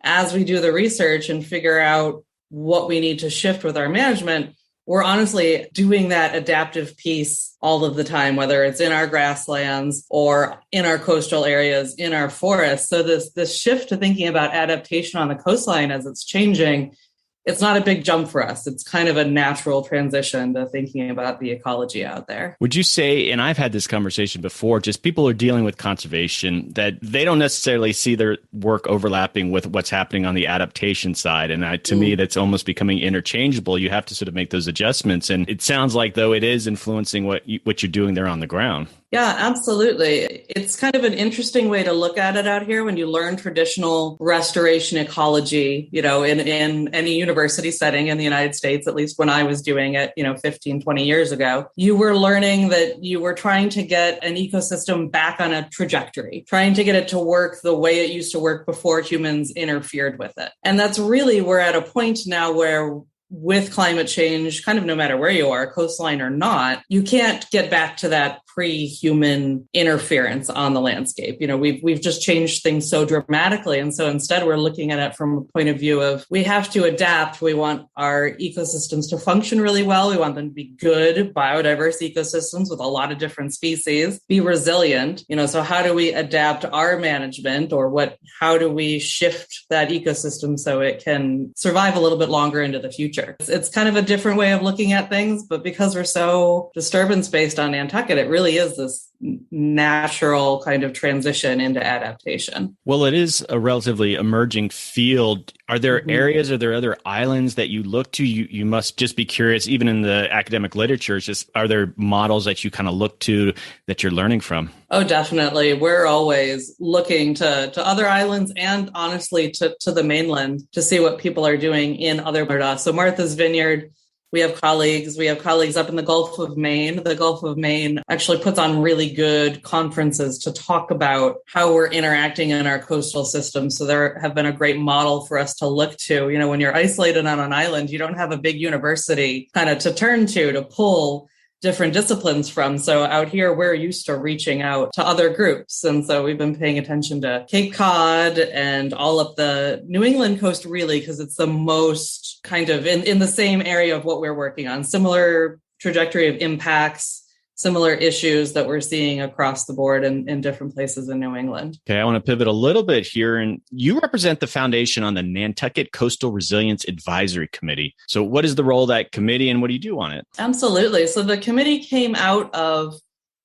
as we do the research and figure out what we need to shift with our management, we're honestly doing that adaptive piece all of the time, whether it's in our grasslands or in our coastal areas, in our forests. So this shift to thinking about adaptation on the coastline as it's changing, it's not a big jump for us. It's kind of a natural transition to thinking about the ecology out there. Would you say, and I've had this conversation before, just people are dealing with conservation, that they don't necessarily see their work overlapping with what's happening on the adaptation side. And to me, that's almost becoming interchangeable. You have to sort of make those adjustments. And it sounds like, though, it is influencing what you're doing there on the ground. Yeah, absolutely. It's kind of an interesting way to look at it out here when you learn traditional restoration ecology, in any university setting in the United States, at least when I was doing it, 15, 20 years ago. You were learning that you were trying to get an ecosystem back on a trajectory, trying to get it to work the way it used to work before humans interfered with it. And that's really, we're at a point now where with climate change, kind of no matter where you are, coastline or not, you can't get back to that pre-human interference on the landscape. We've just changed things so dramatically. And so instead, we're looking at it from a point of view of we have to adapt. We want our ecosystems to function really well. We want them to be good, biodiverse ecosystems with a lot of different species, be resilient. So how do we adapt our management, or how do we shift that ecosystem so it can survive a little bit longer into the future? It's kind of a different way of looking at things, but because we're so disturbance-based on Nantucket, it really really is this natural kind of transition into adaptation. Well, it is a relatively emerging field. Are there areas, are there other islands that you look to? You must just be curious, even in the academic literature, it's just, are there models that you kind of look to that you're learning from? Oh, definitely. We're always looking to other islands and honestly to the mainland to see what people are doing in other parts. So Martha's Vineyard, we have colleagues up in the Gulf of Maine. The Gulf of Maine actually puts on really good conferences to talk about how we're interacting in our coastal system. So there have been a great model for us to look to. You know, when you're isolated on an island, you don't have a big university kind of to turn to pull different disciplines from. So out here, we're used to reaching out to other groups. And so we've been paying attention to Cape Cod and all of the New England coast, really, because it's the most kind of in the same area of what we're working on. Similar trajectory of impacts, similar issues that we're seeing across the board in different places in New England. Okay, I want to pivot a little bit here. And you represent the foundation on the Nantucket Coastal Resilience Advisory Committee. So what is the role of that committee and what do you do on it? Absolutely. So the committee came out of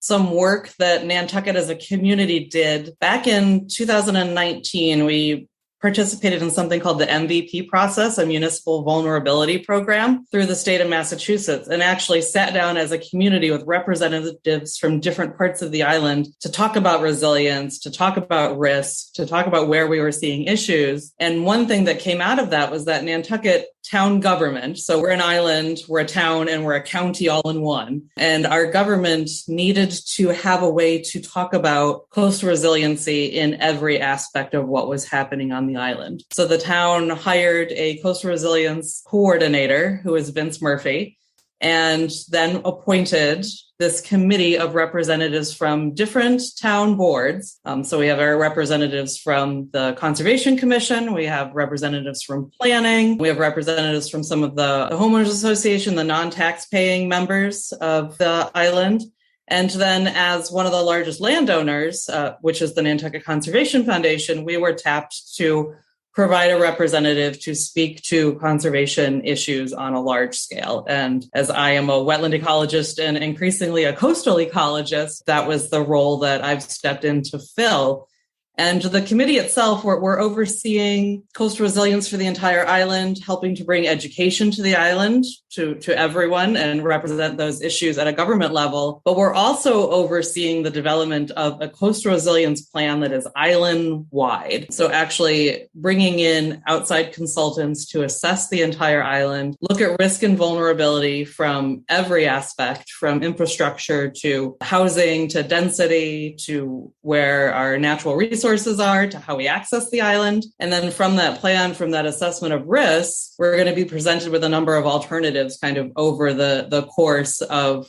some work that Nantucket as a community did. Back in 2019, we participated in something called the MVP process, a municipal vulnerability program through the state of Massachusetts, and actually sat down as a community with representatives from different parts of the island to talk about resilience, to talk about risk, to talk about where we were seeing issues. And one thing that came out of that was that Nantucket town government, so we're an island, we're a town, and we're a county all in one. And our government needed to have a way to talk about coastal resiliency in every aspect of what was happening on the island. So the town hired a coastal resilience coordinator, who is Vince Murphy, and then appointed this committee of representatives from different town boards. So we have our representatives from the Conservation Commission, we have representatives from planning, we have representatives from some of the homeowners association, the non-tax-paying members of the island. And then as one of the largest landowners, which is the Nantucket Conservation Foundation, we were tapped to provide a representative to speak to conservation issues on a large scale. And as I am a wetland ecologist and increasingly a coastal ecologist, that was the role that I've stepped in to fill. And the committee itself, we're overseeing coastal resilience for the entire island, helping to bring education to the island, to everyone, and represent those issues at a government level. But we're also overseeing the development of a coastal resilience plan that is island-wide. So actually bringing in outside consultants to assess the entire island, look at risk and vulnerability from every aspect, from infrastructure to housing to density to where our natural resources are, to how we access the island. And then from that plan, from that assessment of risk, we're going to be presented with a number of alternatives kind of over the course of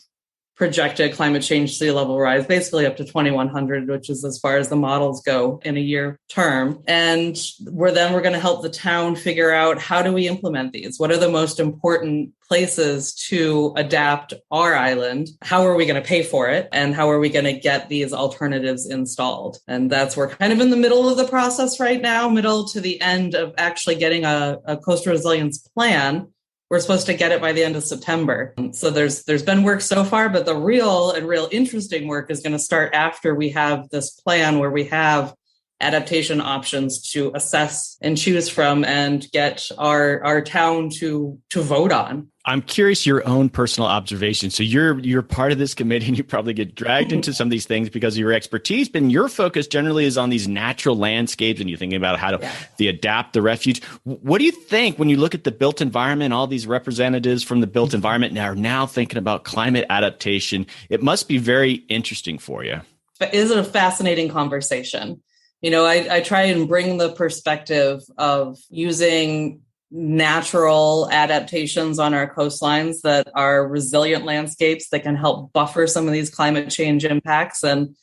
projected climate change sea level rise, basically up to 2100, which is as far as the models go in a year term. And we're going to help the town figure out, how do we implement these? What are the most important places to adapt our island? How are we going to pay for it? And how are we going to get these alternatives installed? And that's, we're kind of in the middle of the process right now, middle to the end of actually getting a coastal resilience plan. We're supposed to get it by the end of September. So there's been work so far, but the real interesting work is going to start after we have this plan where we have adaptation options to assess and choose from and get our town to vote on. I'm curious your own personal observation. So you're part of this committee and you probably get dragged into some of these things because of your expertise, but your focus generally is on these natural landscapes and you're thinking about how to adapt the refuge. What do you think when you look at the built environment, all these representatives from the built environment are now thinking about climate adaptation? It must be very interesting for you. It is a fascinating conversation. You know, I try and bring the perspective of using natural adaptations on our coastlines that are resilient landscapes that can help buffer some of these climate change impacts. And,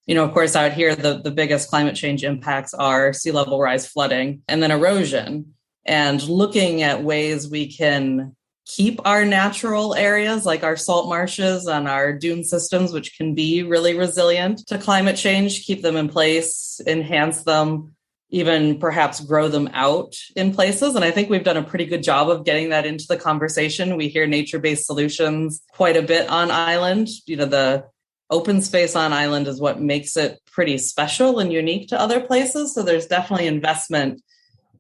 you know, of course, out here, the biggest climate change impacts are sea level rise, flooding, and then erosion. And looking at ways we can keep our natural areas like our salt marshes and our dune systems, which can be really resilient to climate change, keep them in place, enhance them, even perhaps grow them out in places. And I think we've done a pretty good job of getting that into the conversation. We hear nature-based solutions quite a bit on island. You know, the open space on island is what makes it pretty special and unique to other places. So there's definitely investment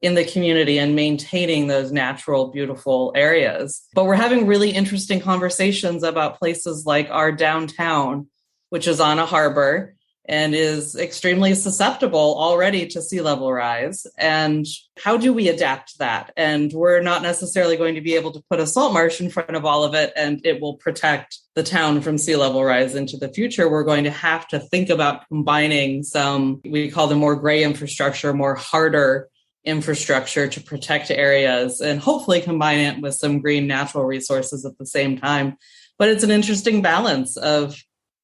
in the community and maintaining those natural, beautiful areas. But we're having really interesting conversations about places like our downtown, which is on a harbor and is extremely susceptible already to sea level rise. And how do we adapt that? And we're not necessarily going to be able to put a salt marsh in front of all of it and it will protect the town from sea level rise into the future. We're going to have to think about combining some, we call them more gray infrastructure, more harder infrastructure to protect areas and hopefully combine it with some green natural resources at the same time. But it's an interesting balance of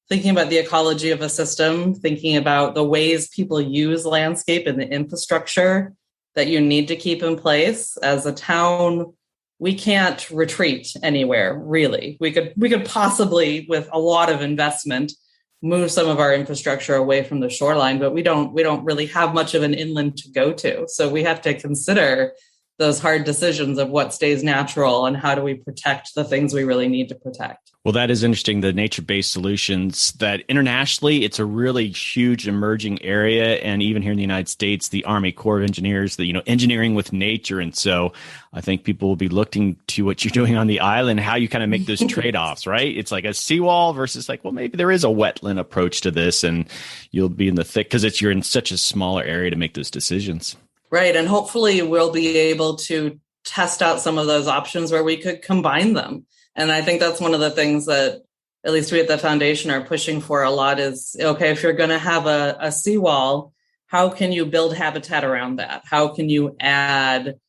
thinking about the ecology of a system, thinking about the ways people use landscape and the infrastructure that you need to keep in place. As a town, we can't retreat anywhere, really. We could possibly, with a lot of investment, move some of our infrastructure away from the shoreline, but we don't really have much of an inland to go to. So we have to consider those hard decisions of what stays natural and how do we protect the things we really need to protect. Well, that is interesting, the nature-based solutions that internationally, it's a really huge emerging area. And even here in the United States, the Army Corps of Engineers, engineering with nature. And so I think people will be looking to what you're doing on the island, how you kind of make those trade-offs, right? It's like a seawall versus like, well, maybe there is a wetland approach to this and you'll be in the thick because you're in such a smaller area to make those decisions. Right. And hopefully we'll be able to test out some of those options where we could combine them. And I think that's one of the things that at least we at the foundation are pushing for a lot is, okay, if you're going to have a seawall, how can you build habitat around that? How can you add,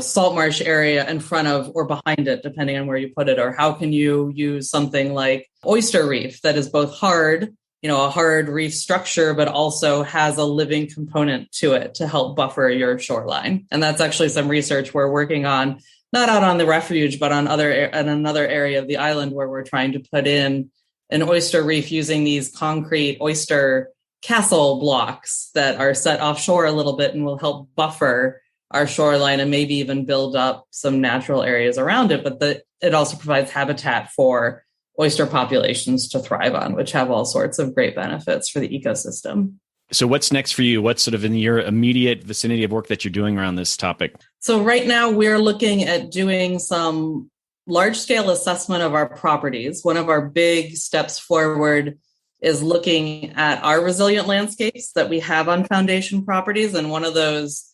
salt marsh area in front of or behind it, depending on where you put it? Or how can you use something like oyster reef that is both hard, a hard reef structure, but also has a living component to it to help buffer your shoreline. And that's actually some research we're working on, not out on the refuge, but on another area of the island where we're trying to put in an oyster reef using these concrete oyster castle blocks that are set offshore a little bit and will help buffer our shoreline and maybe even build up some natural areas around it. But it also provides habitat for oyster populations to thrive on, which have all sorts of great benefits for the ecosystem. So what's next for you? What's sort of in your immediate vicinity of work that you're doing around this topic? So right now we're looking at doing some large-scale assessment of our properties. One of our big steps forward is looking at our resilient landscapes that we have on foundation properties. And one of those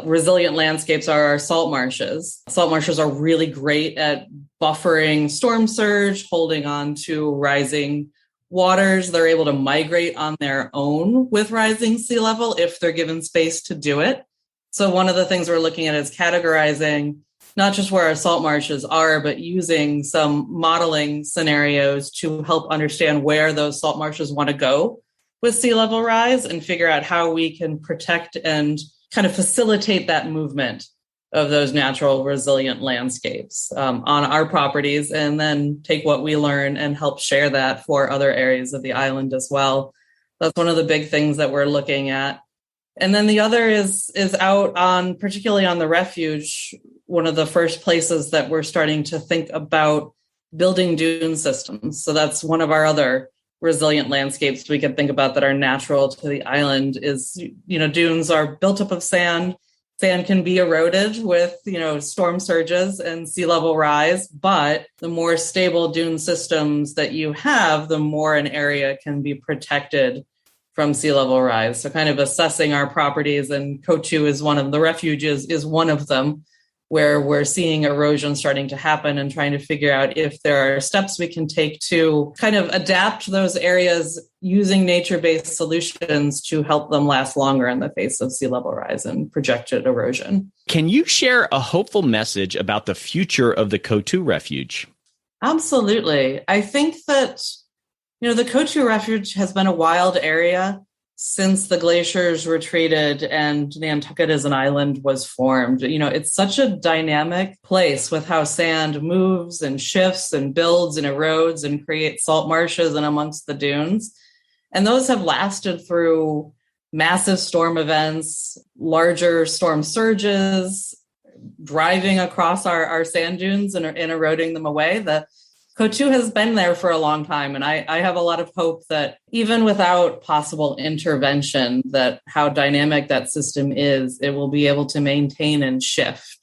resilient landscapes are our salt marshes. Salt marshes are really great at buffering storm surge, holding on to rising waters. They're able to migrate on their own with rising sea level if they're given space to do it. So one of the things we're looking at is categorizing not just where our salt marshes are, but using some modeling scenarios to help understand where those salt marshes want to go with sea level rise and figure out how we can protect and kind of facilitate that movement of those natural resilient landscapes on our properties, and then take what we learn and help share that for other areas of the island as well. That's one of the big things that we're looking at. And then the other is out on, particularly on the refuge, one of the first places that we're starting to think about building dune systems. So that's one of our other resilient landscapes we can think about that are natural to the island is, dunes are built up of sand. Sand can be eroded with, storm surges and sea level rise, but the more stable dune systems that you have, the more an area can be protected from sea level rise. So kind of assessing our properties, and Coatue is one of the refuges, is one of them, where we're seeing erosion starting to happen and trying to figure out if there are steps we can take to kind of adapt those areas using nature-based solutions to help them last longer in the face of sea level rise and projected erosion. Can you share a hopeful message about the future of the Coatue Refuge? Absolutely. I think that, the Coatue Refuge has been a wild area since the glaciers retreated and Nantucket as an island was formed. It's such a dynamic place with how sand moves and shifts and builds and erodes and creates salt marshes and amongst the dunes. And those have lasted through massive storm events, larger storm surges, driving across our sand dunes and eroding them away. The Coatue has been there for a long time, and I have a lot of hope that even without possible intervention, that how dynamic that system is, it will be able to maintain and shift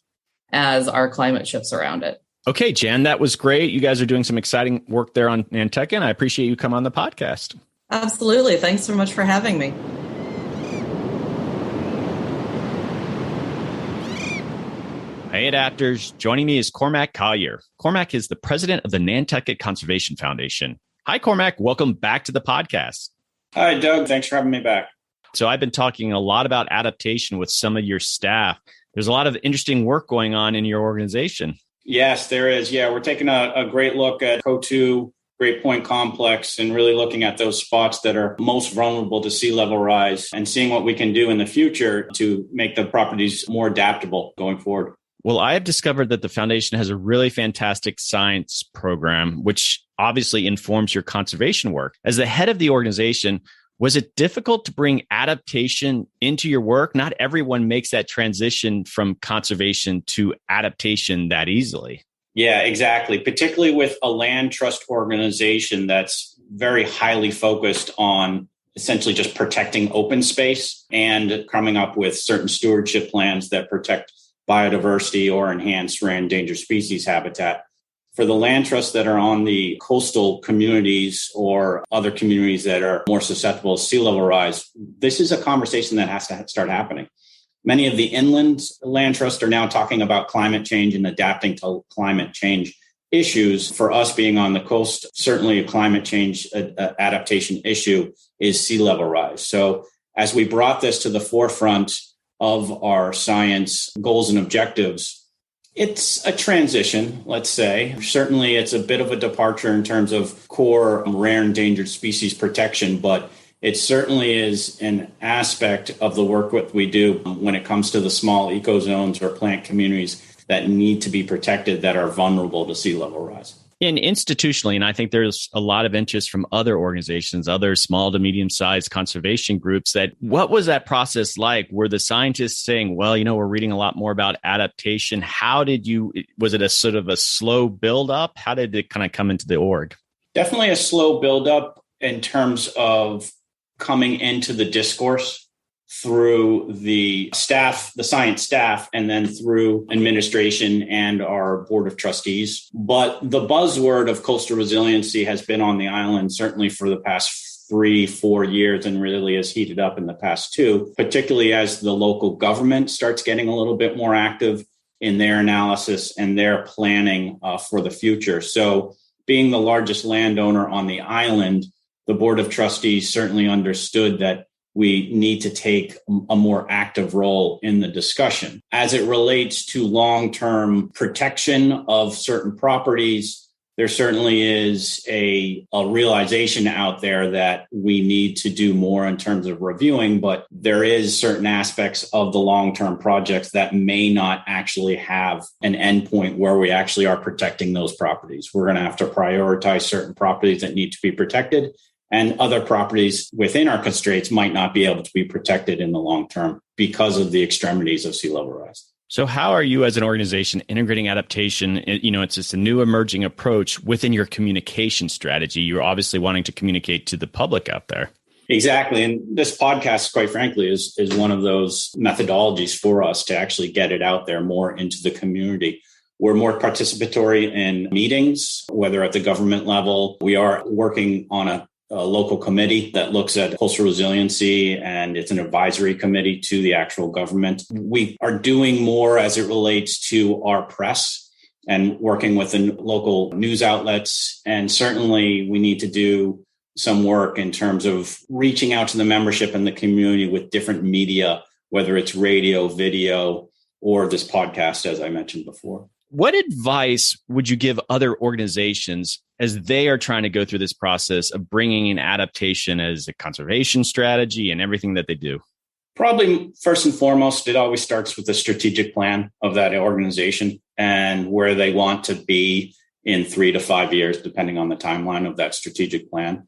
as our climate shifts around it. Okay, Jan, that was great. You guys are doing some exciting work there on Nantucket, and I appreciate you coming on the podcast. Absolutely. Thanks so much for having me. Hey, Adapters. Joining me is Cormac Collier. Cormac is the president of the Nantucket Conservation Foundation. Hi, Cormac. Welcome back to the podcast. Hi, Doug. Thanks for having me back. So I've been talking a lot about adaptation with some of your staff. There's a lot of interesting work going on in your organization. Yes, there is. Yeah, we're taking a great look at Coatue, Great Point Complex, and really looking at those spots that are most vulnerable to sea level rise and seeing what we can do in the future to make the properties more adaptable going forward. Well, I have discovered that the foundation has a really fantastic science program, which obviously informs your conservation work. As the head of the organization, was it difficult to bring adaptation into your work? Not everyone makes that transition from conservation to adaptation that easily. Yeah, exactly. Particularly with a land trust organization that's very highly focused on essentially just protecting open space and coming up with certain stewardship plans that protect biodiversity or enhance rare endangered species habitat. For the land trusts that are on the coastal communities or other communities that are more susceptible to sea level rise, this is a conversation that has to start happening. Many of the inland land trusts are now talking about climate change and adapting to climate change issues. For us being on the coast, certainly a climate change adaptation issue is sea level rise. So as we brought this to the forefront of our science goals and objectives, it's a transition, let's say. Certainly, it's a bit of a departure in terms of core rare endangered species protection, but it certainly is an aspect of the work that we do when it comes to the small ecozones or plant communities that need to be protected that are vulnerable to sea level rise. And institutionally, and I think there's a lot of interest from other organizations, other small to medium-sized conservation groups, that what was that process like? Were the scientists saying, well, we're reading a lot more about adaptation. Was it a sort of a slow build-up? How did it kind of come into the org? Definitely a slow build-up in terms of coming into the discourse through the staff, the science staff, and then through administration and our board of trustees. But the buzzword of coastal resiliency has been on the island certainly for the past 3-4 years and really has heated up in the past 2, particularly as the local government starts getting a little bit more active in their analysis and their planning for the future. So being the largest landowner on the island, the board of trustees certainly understood that we need to take a more active role in the discussion. As it relates to long-term protection of certain properties, there certainly is a realization out there that we need to do more in terms of reviewing, but there is certain aspects of the long-term projects that may not actually have an endpoint where we actually are protecting those properties. We're going to have to prioritize certain properties that need to be protected, and other properties within our constraints might not be able to be protected in the long term because of the extremities of sea level rise. So how are you as an organization integrating adaptation? It's just a new emerging approach within your communication strategy. You're obviously wanting to communicate to the public out there. Exactly. And this podcast, quite frankly, is one of those methodologies for us to actually get it out there more into the community. We're more participatory in meetings, whether at the government level. We are working on a local committee that looks at coastal resiliency, and it's an advisory committee to the actual government. We are doing more as it relates to our press and working with the local news outlets. And certainly we need to do some work in terms of reaching out to the membership and the community with different media, whether it's radio, video, or this podcast, as I mentioned before. What advice would you give other organizations as they are trying to go through this process of bringing in adaptation as a conservation strategy and everything that they do? Probably first and foremost, it always starts with the strategic plan of that organization and where they want to be in 3 to 5 years, depending on the timeline of that strategic plan.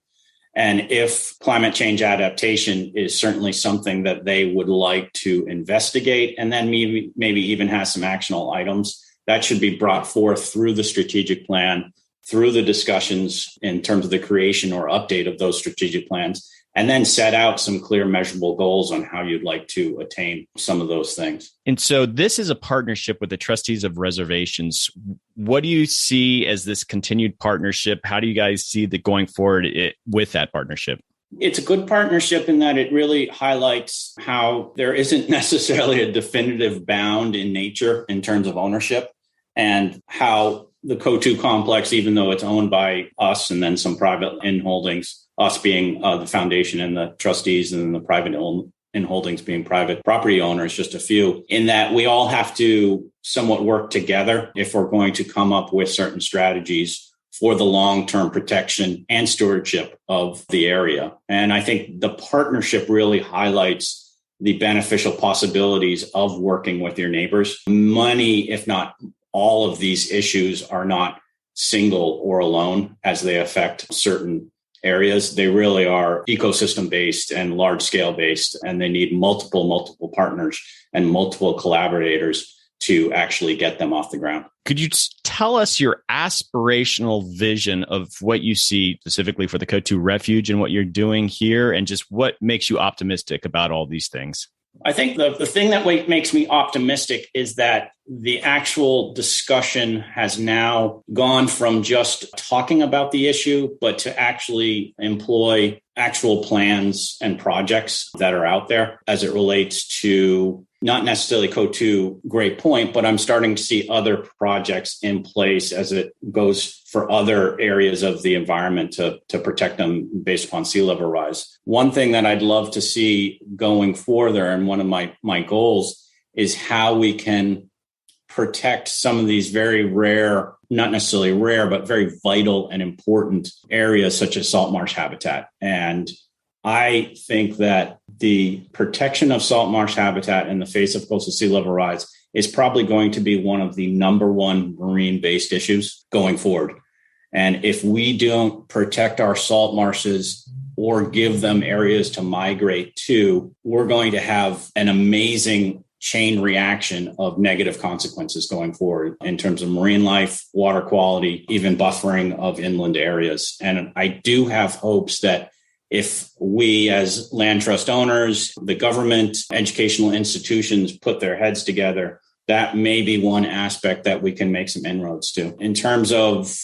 And if climate change adaptation is certainly something that they would like to investigate, and then maybe even has some actionable items, that should be brought forth through the strategic plan through the discussions in terms of the creation or update of those strategic plans, and then set out some clear measurable goals on how you'd like to attain some of those things. And so this is a partnership with the Trustees of Reservations. What do you see as this continued partnership? How do you guys see that going forward with that partnership? It's a good partnership in that it really highlights how there isn't necessarily a definitive bound in nature in terms of ownership, and how the Coatue complex, even though it's owned by us and then some private inholdings, us being the foundation and the trustees, and then the private inholdings being private property owners, just a few, in that we all have to somewhat work together if we're going to come up with certain strategies for the long-term protection and stewardship of the area. And I think the partnership really highlights the beneficial possibilities of working with your neighbors. Many, if not all of these issues, are not single or alone as they affect certain areas. They really are ecosystem based and large scale based, and they need multiple partners and multiple collaborators to actually get them off the ground. Could you tell us your aspirational vision of what you see specifically for the Coatue Refuge and what you're doing here, and just what makes you optimistic about all these things? I think the thing that makes me optimistic is that the actual discussion has now gone from just talking about the issue, but to actually employ actual plans and projects that are out there as it relates to not necessarily Coatue, great point, but I'm starting to see other projects in place as it goes for other areas of the environment to protect them based upon sea level rise. One thing that I'd love to see going further, and one of my goals, is how we can protect some of these very rare, not necessarily rare, but very vital and important areas such as salt marsh habitat. And I think that the protection of salt marsh habitat in the face of coastal sea level rise is probably going to be one of the number one marine-based issues going forward. And if we don't protect our salt marshes or give them areas to migrate to, we're going to have an amazing chain reaction of negative consequences going forward in terms of marine life, water quality, even buffering of inland areas. And I do have hopes that if we as land trust owners, the government, educational institutions put their heads together, that may be one aspect that we can make some inroads to. In terms of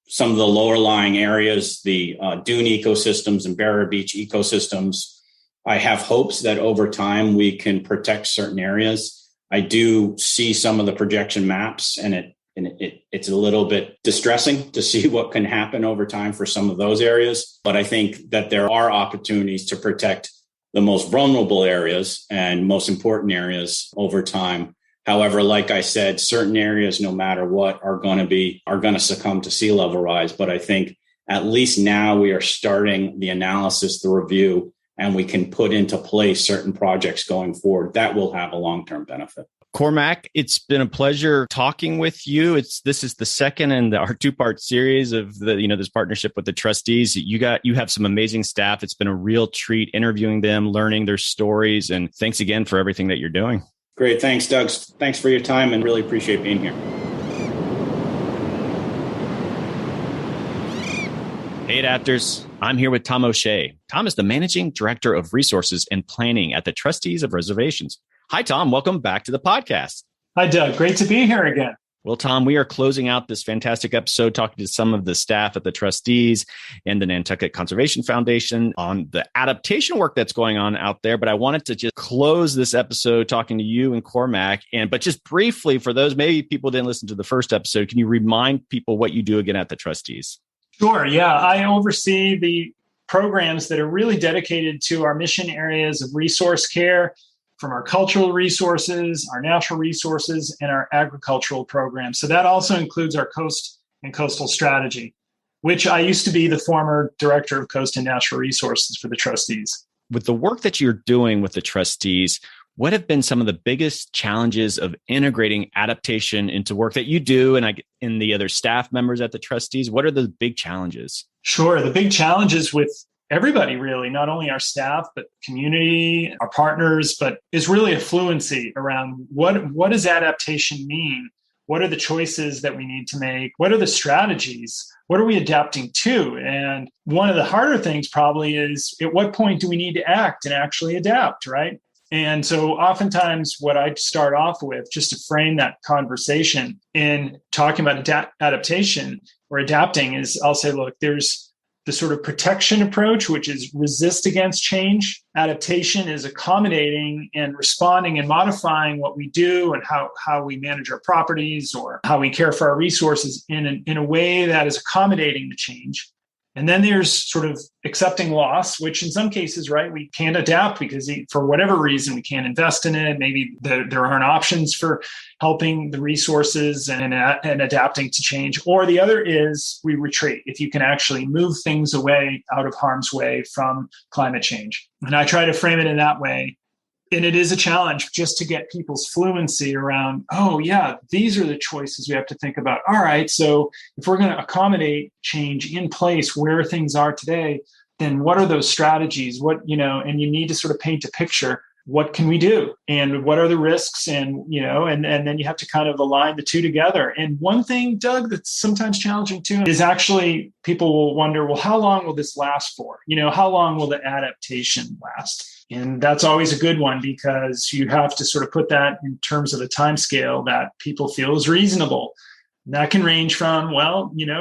some of the lower lying areas, the dune ecosystems and barrier beach ecosystems, I have hopes that over time we can protect certain areas. I do see some of the projection maps, and it's a little bit distressing to see what can happen over time for some of those areas. But I think that there are opportunities to protect the most vulnerable areas and most important areas over time. However, like I said, certain areas, no matter what, are going to succumb to sea level rise. But I think at least now we are starting the analysis, the review, and we can put into place certain projects going forward that will have a long-term benefit. Cormac, it's been a pleasure talking with you. This is the second in our two-part series of this partnership with the trustees. You have some amazing staff. It's been a real treat interviewing them, learning their stories, and thanks again for everything that you're doing. Great. Thanks, Doug. Thanks for your time, and really appreciate being here. Hey, Adapters. I'm here with Tom O'Shea. Tom is the Managing Director of Resources and Planning at the Trustees of Reservations. Hi, Tom. Welcome back to the podcast. Hi, Doug. Great to be here again. Well, Tom, we are closing out this fantastic episode talking to some of the staff at the trustees and the Nantucket Conservation Foundation on the adaptation work that's going on out there. But I wanted to just close this episode talking to you and Cormac. But just briefly, for those maybe people didn't listen to the first episode, can you remind people what you do again at the trustees? Sure. Yeah. I oversee the programs that are really dedicated to our mission areas of resource care, from our cultural resources, our natural resources, and our agricultural programs. So that also includes our coast and coastal strategy, which I used to be the former director of coast and natural resources for the trustees. With the work that you're doing with the trustees, what have been some of the biggest challenges of integrating adaptation into work that you do and in the other staff members at the trustees? What are the big challenges? Sure. The big challenges with everybody, really, not only our staff, but community, our partners, but is really a fluency around what does adaptation mean What are the choices that we need to make? What are the strategies? What are we adapting to? And one of the harder things probably is, at what point do we need to act and actually adapt, right? And so oftentimes what I start off with, just to frame that conversation in talking about adaptation or adapting, is I'll say, look, there's the sort of protection approach, which is resist against change. Adaptation is accommodating and responding and modifying what we do and how we manage our properties or how we care for our resources in a way that is accommodating to change. And then there's sort of accepting loss, which in some cases, right, we can't adapt because for whatever reason, we can't invest in it. Maybe there aren't options for helping the resources and adapting to change. Or the other is we retreat, if you can actually move things away out of harm's way from climate change. And I try to frame it in that way. And it is a challenge just to get people's fluency around, oh, yeah, these are the choices we have to think about. All right, so if we're going to accommodate change in place where things are today, then what are those strategies? And you need to sort of paint a picture. What can we do? And what are the risks? And then you have to kind of align the two together. And one thing, Doug, that's sometimes challenging too, is actually people will wonder, well, how long will this last for? How long will the adaptation last? And that's always a good one because you have to sort of put that in terms of a time scale that people feel is reasonable. And that can range from,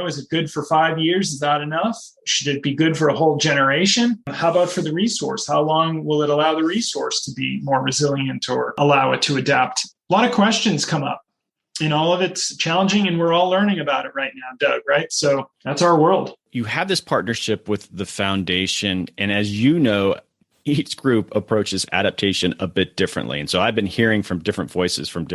is it good for 5 years? Is that enough? Should it be good for a whole generation? How about for the resource? How long will it allow the resource to be more resilient or allow it to adapt? A lot of questions come up. And all of it's challenging, and we're all learning about it right now, Doug, right? So that's our world. You have this partnership with the foundation, and as you know, each group approaches adaptation a bit differently. And so I've been hearing from different voices from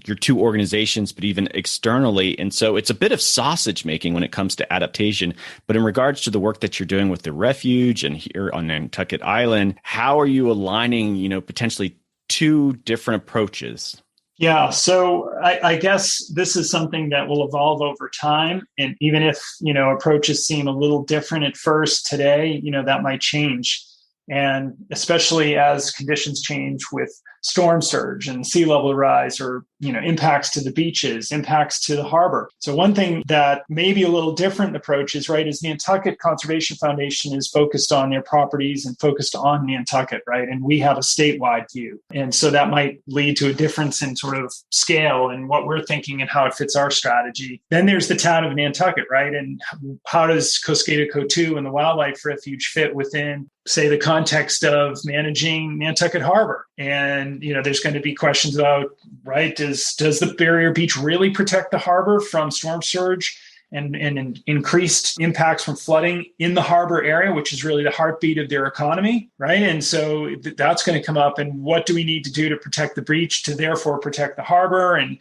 your two organizations, but even externally. And so it's a bit of sausage making when it comes to adaptation. But in regards to the work that you're doing with the refuge and here on Nantucket Island, how are you aligning, potentially two different approaches? Yeah, so I guess this is something that will evolve over time. And even if, approaches seem a little different at first today, that might change. And especially as conditions change with storm surge and sea level rise, or, impacts to the beaches, impacts to the harbor. So one thing that may be a little different approach is the Nantucket Conservation Foundation is focused on their properties and focused on Nantucket, right? And we have a statewide view. And so that might lead to a difference in sort of scale and what we're thinking and how it fits our strategy. Then there's the town of Nantucket, right? And how does Coskata-Coatue and the Wildlife Refuge fit within, say, the context of managing Nantucket Harbor? And, there's going to be questions about, right, does the barrier beach really protect the harbor from storm surge and increased impacts from flooding in the harbor area, which is really the heartbeat of their economy, right? And so that's going to come up. And what do we need to do to protect the beach to therefore protect the harbor? And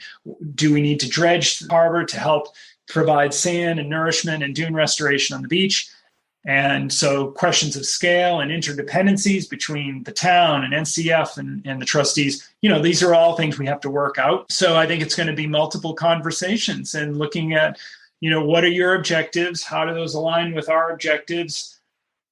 do we need to dredge the harbor to help provide sand and nourishment and dune restoration on the beach? And so questions of scale and interdependencies between the town and NCF and the trustees, these are all things we have to work out. So I think it's going to be multiple conversations and looking at, what are your objectives? How do those align with our objectives?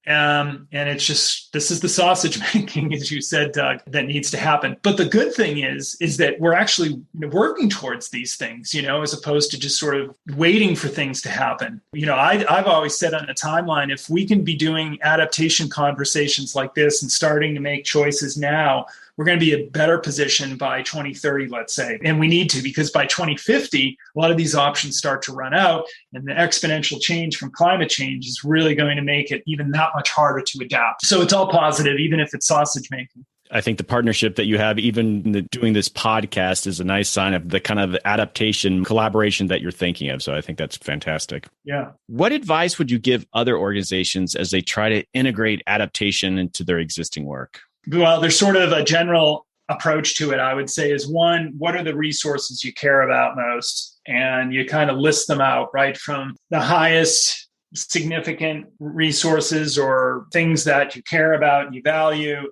And it's just, this is the sausage making, as you said, Doug, that needs to happen. But the good thing is that we're actually working towards these things, as opposed to just sort of waiting for things to happen. I've always said on a timeline, if we can be doing adaptation conversations like this and starting to make choices now, we're going to be in a better position by 2030, let's say. And we need to, because by 2050, a lot of these options start to run out. And the exponential change from climate change is really going to make it even that much harder to adapt. So it's all positive, even if it's sausage making. I think the partnership that you have, even doing this podcast, is a nice sign of the kind of adaptation collaboration that you're thinking of. So I think that's fantastic. Yeah. What advice would you give other organizations as they try to integrate adaptation into their existing work? Well, there's sort of a general approach to it, I would say, is one, what are the resources you care about most? And you kind of list them out, right? From the highest significant resources or things that you care about and you value,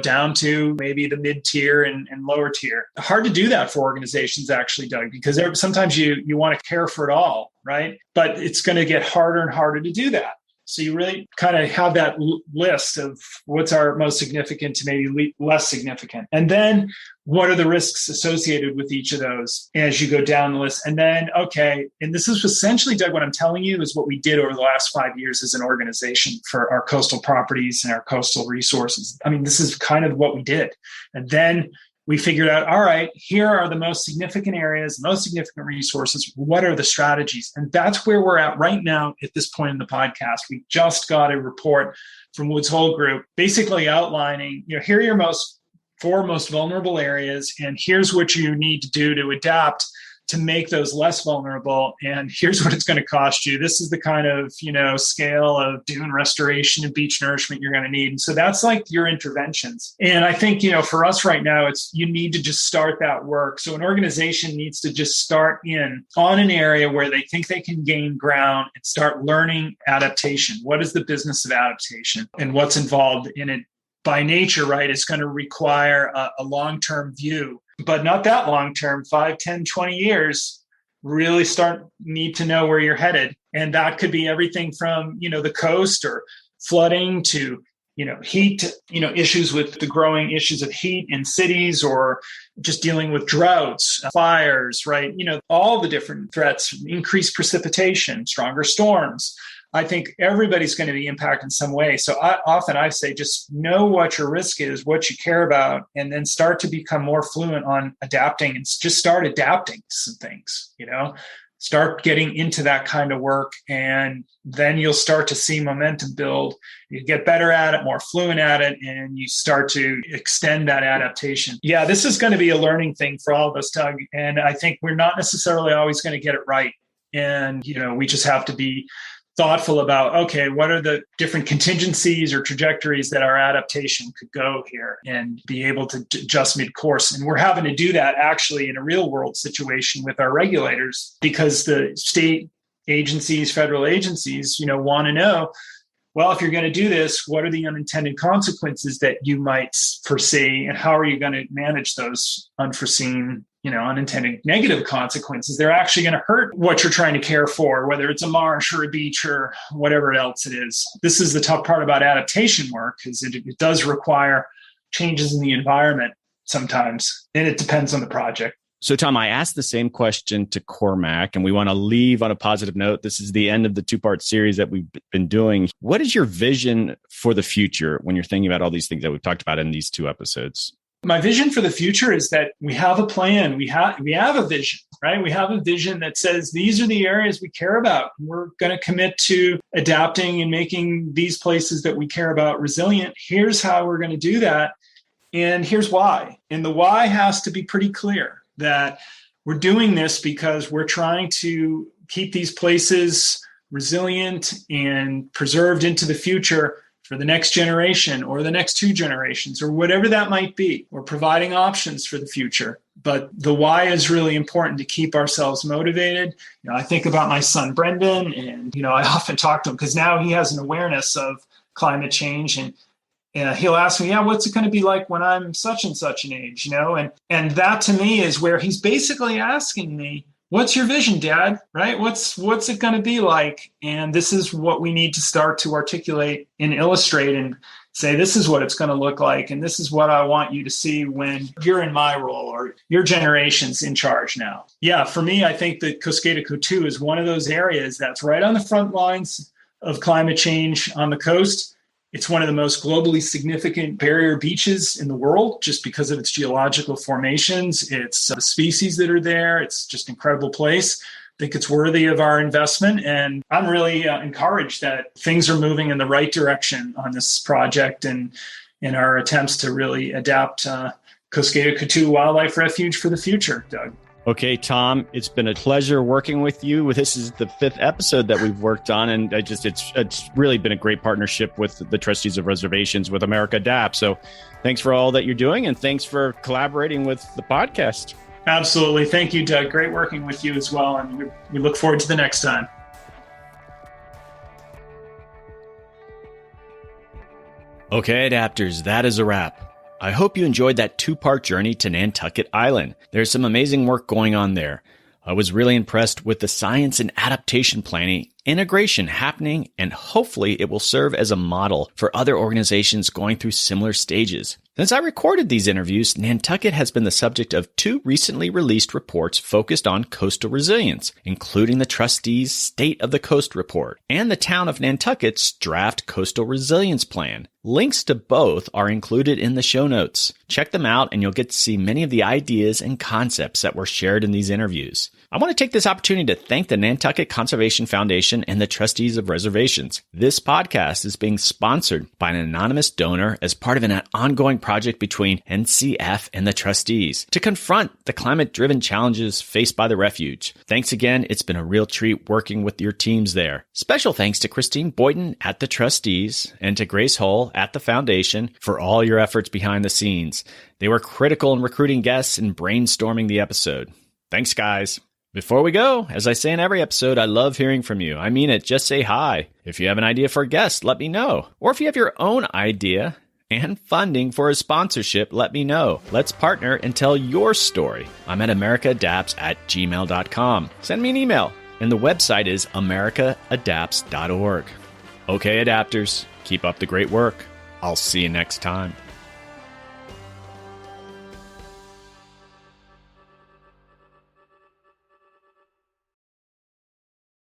down to maybe the mid-tier and lower tier. Hard to do that for organizations, actually, Doug, because sometimes you want to care for it all, right? But it's going to get harder and harder to do that. So you really kind of have that list of what's our most significant to maybe less significant. And then what are the risks associated with each of those as you go down the list? And then, okay, and this is essentially, Doug, what I'm telling you is what we did over the last 5 years as an organization for our coastal properties and our coastal resources. I mean, this is kind of what we did. And then we figured out, all right, here are the most significant areas, most significant resources. What are the strategies? And that's where we're at right now at this point in the podcast. We just got a report from Woods Hole Group basically outlining, here are your four most vulnerable areas, and here's what you need to do to adapt to make those less vulnerable. And here's what it's going to cost you. This is the kind of, scale of dune restoration and beach nourishment you're going to need. And so that's like your interventions. And I think, for us right now, you need to just start that work. So an organization needs to just start on an area where they think they can gain ground and start learning adaptation. What is the business of adaptation and what's involved in it? By nature, right, it's going to require a long-term view, but not that long-term, 5, 10, 20 years, really need to know where you're headed. And that could be everything from, the coast or flooding to, heat, issues with the growing issues of heat in cities, or just dealing with droughts, fires, right? All the different threats, increased precipitation, stronger storms. I think everybody's going to be impacted in some way. So I say just know what your risk is, what you care about, and then start to become more fluent on adapting, and just start adapting some things, start getting into that kind of work. And then you'll start to see momentum build. You get better at it, more fluent at it, and you start to extend that adaptation. Yeah, this is going to be a learning thing for all of us, Doug. And I think we're not necessarily always going to get it right. And, we just have to be thoughtful about, okay, what are the different contingencies or trajectories that our adaptation could go here, and be able to adjust mid-course. And we're having to do that actually in a real world situation with our regulators, because the state agencies, federal agencies, want to know, well, if you're going to do this, what are the unintended consequences that you might foresee, and how are you going to manage those unforeseen, unintended negative consequences? They're actually going to hurt what you're trying to care for, whether it's a marsh or a beach or whatever else it is. This is the tough part about adaptation work, is it does require changes in the environment sometimes, and it depends on the project. So, Tom, I asked the same question to Cormac, and we want to leave on a positive note. This is the end of the two-part series that we've been doing. What is your vision for the future when you're thinking about all these things that we've talked about in these 2 episodes? My vision for the future is that we have a plan. We have a vision, right? We have a vision that says these are the areas we care about. We're going to commit to adapting and making these places that we care about resilient. Here's how we're going to do that, and here's why. And the why has to be pretty clear, that we're doing this because we're trying to keep these places resilient and preserved into the future for the next generation or the next 2 generations or whatever that might be. We're providing options for the future. But the why is really important to keep ourselves motivated. I think about my son, Brendan, and, I often talk to him because now he has an awareness of climate change, and he'll ask me, what's it going to be like when I'm such and such an age, And that to me is where he's basically asking me, what's your vision, Dad? Right? What's it going to be like? And this is what we need to start to articulate and illustrate and say, this is what it's going to look like. And this is what I want you to see when you're in my role or your generation's in charge now. Yeah, for me, I think that Coskata-Coatue is one of those areas that's right on the front lines of climate change on the coast. It's one of the most globally significant barrier beaches in the world just because of its geological formations. It's the species that are there. It's just an incredible place. I think it's worthy of our investment. And I'm really encouraged that things are moving in the right direction on this project and in our attempts to really adapt Coskata-Coatue Wildlife Refuge for the future, Doug. Okay, Tom, it's been a pleasure working with you. This is the 5th episode that we've worked on, and it's really been a great partnership with the Trustees of Reservations, with America Adapt. So thanks for all that you're doing, and thanks for collaborating with the podcast. Absolutely. Thank you, Doug. Great working with you as well, and we look forward to the next time. Okay, Adapters, that is a wrap. I hope you enjoyed that 2-part journey to Nantucket Island. There's some amazing work going on there. I was really impressed with the science and adaptation planning integration happening, and hopefully it will serve as a model for other organizations going through similar stages. Since I recorded these interviews, Nantucket has been the subject of 2 recently released reports focused on coastal resilience, including the Trustees' State of the Coast report and the Town of Nantucket's Draft Coastal Resilience Plan. Links to both are included in the show notes. Check them out and you'll get to see many of the ideas and concepts that were shared in these interviews. I want to take this opportunity to thank the Nantucket Conservation Foundation and the Trustees of Reservations. This podcast is being sponsored by an anonymous donor as part of an ongoing project between NCF and the trustees to confront the climate-driven challenges faced by the refuge. Thanks again. It's been a real treat working with your teams there. Special thanks to Christine Boyden at the trustees and to Grace Hull at the foundation for all your efforts behind the scenes. They were critical in recruiting guests and brainstorming the episode. Thanks, guys. Before we go, as I say in every episode, I love hearing from you. I mean it. Just say hi. If you have an idea for a guest, let me know. Or if you have your own idea and funding for a sponsorship, let me know. Let's partner and tell your story. I'm at americaadapts@gmail.com. Send me an email. And the website is americaadapts.org. Okay, adapters, keep up the great work. I'll see you next time.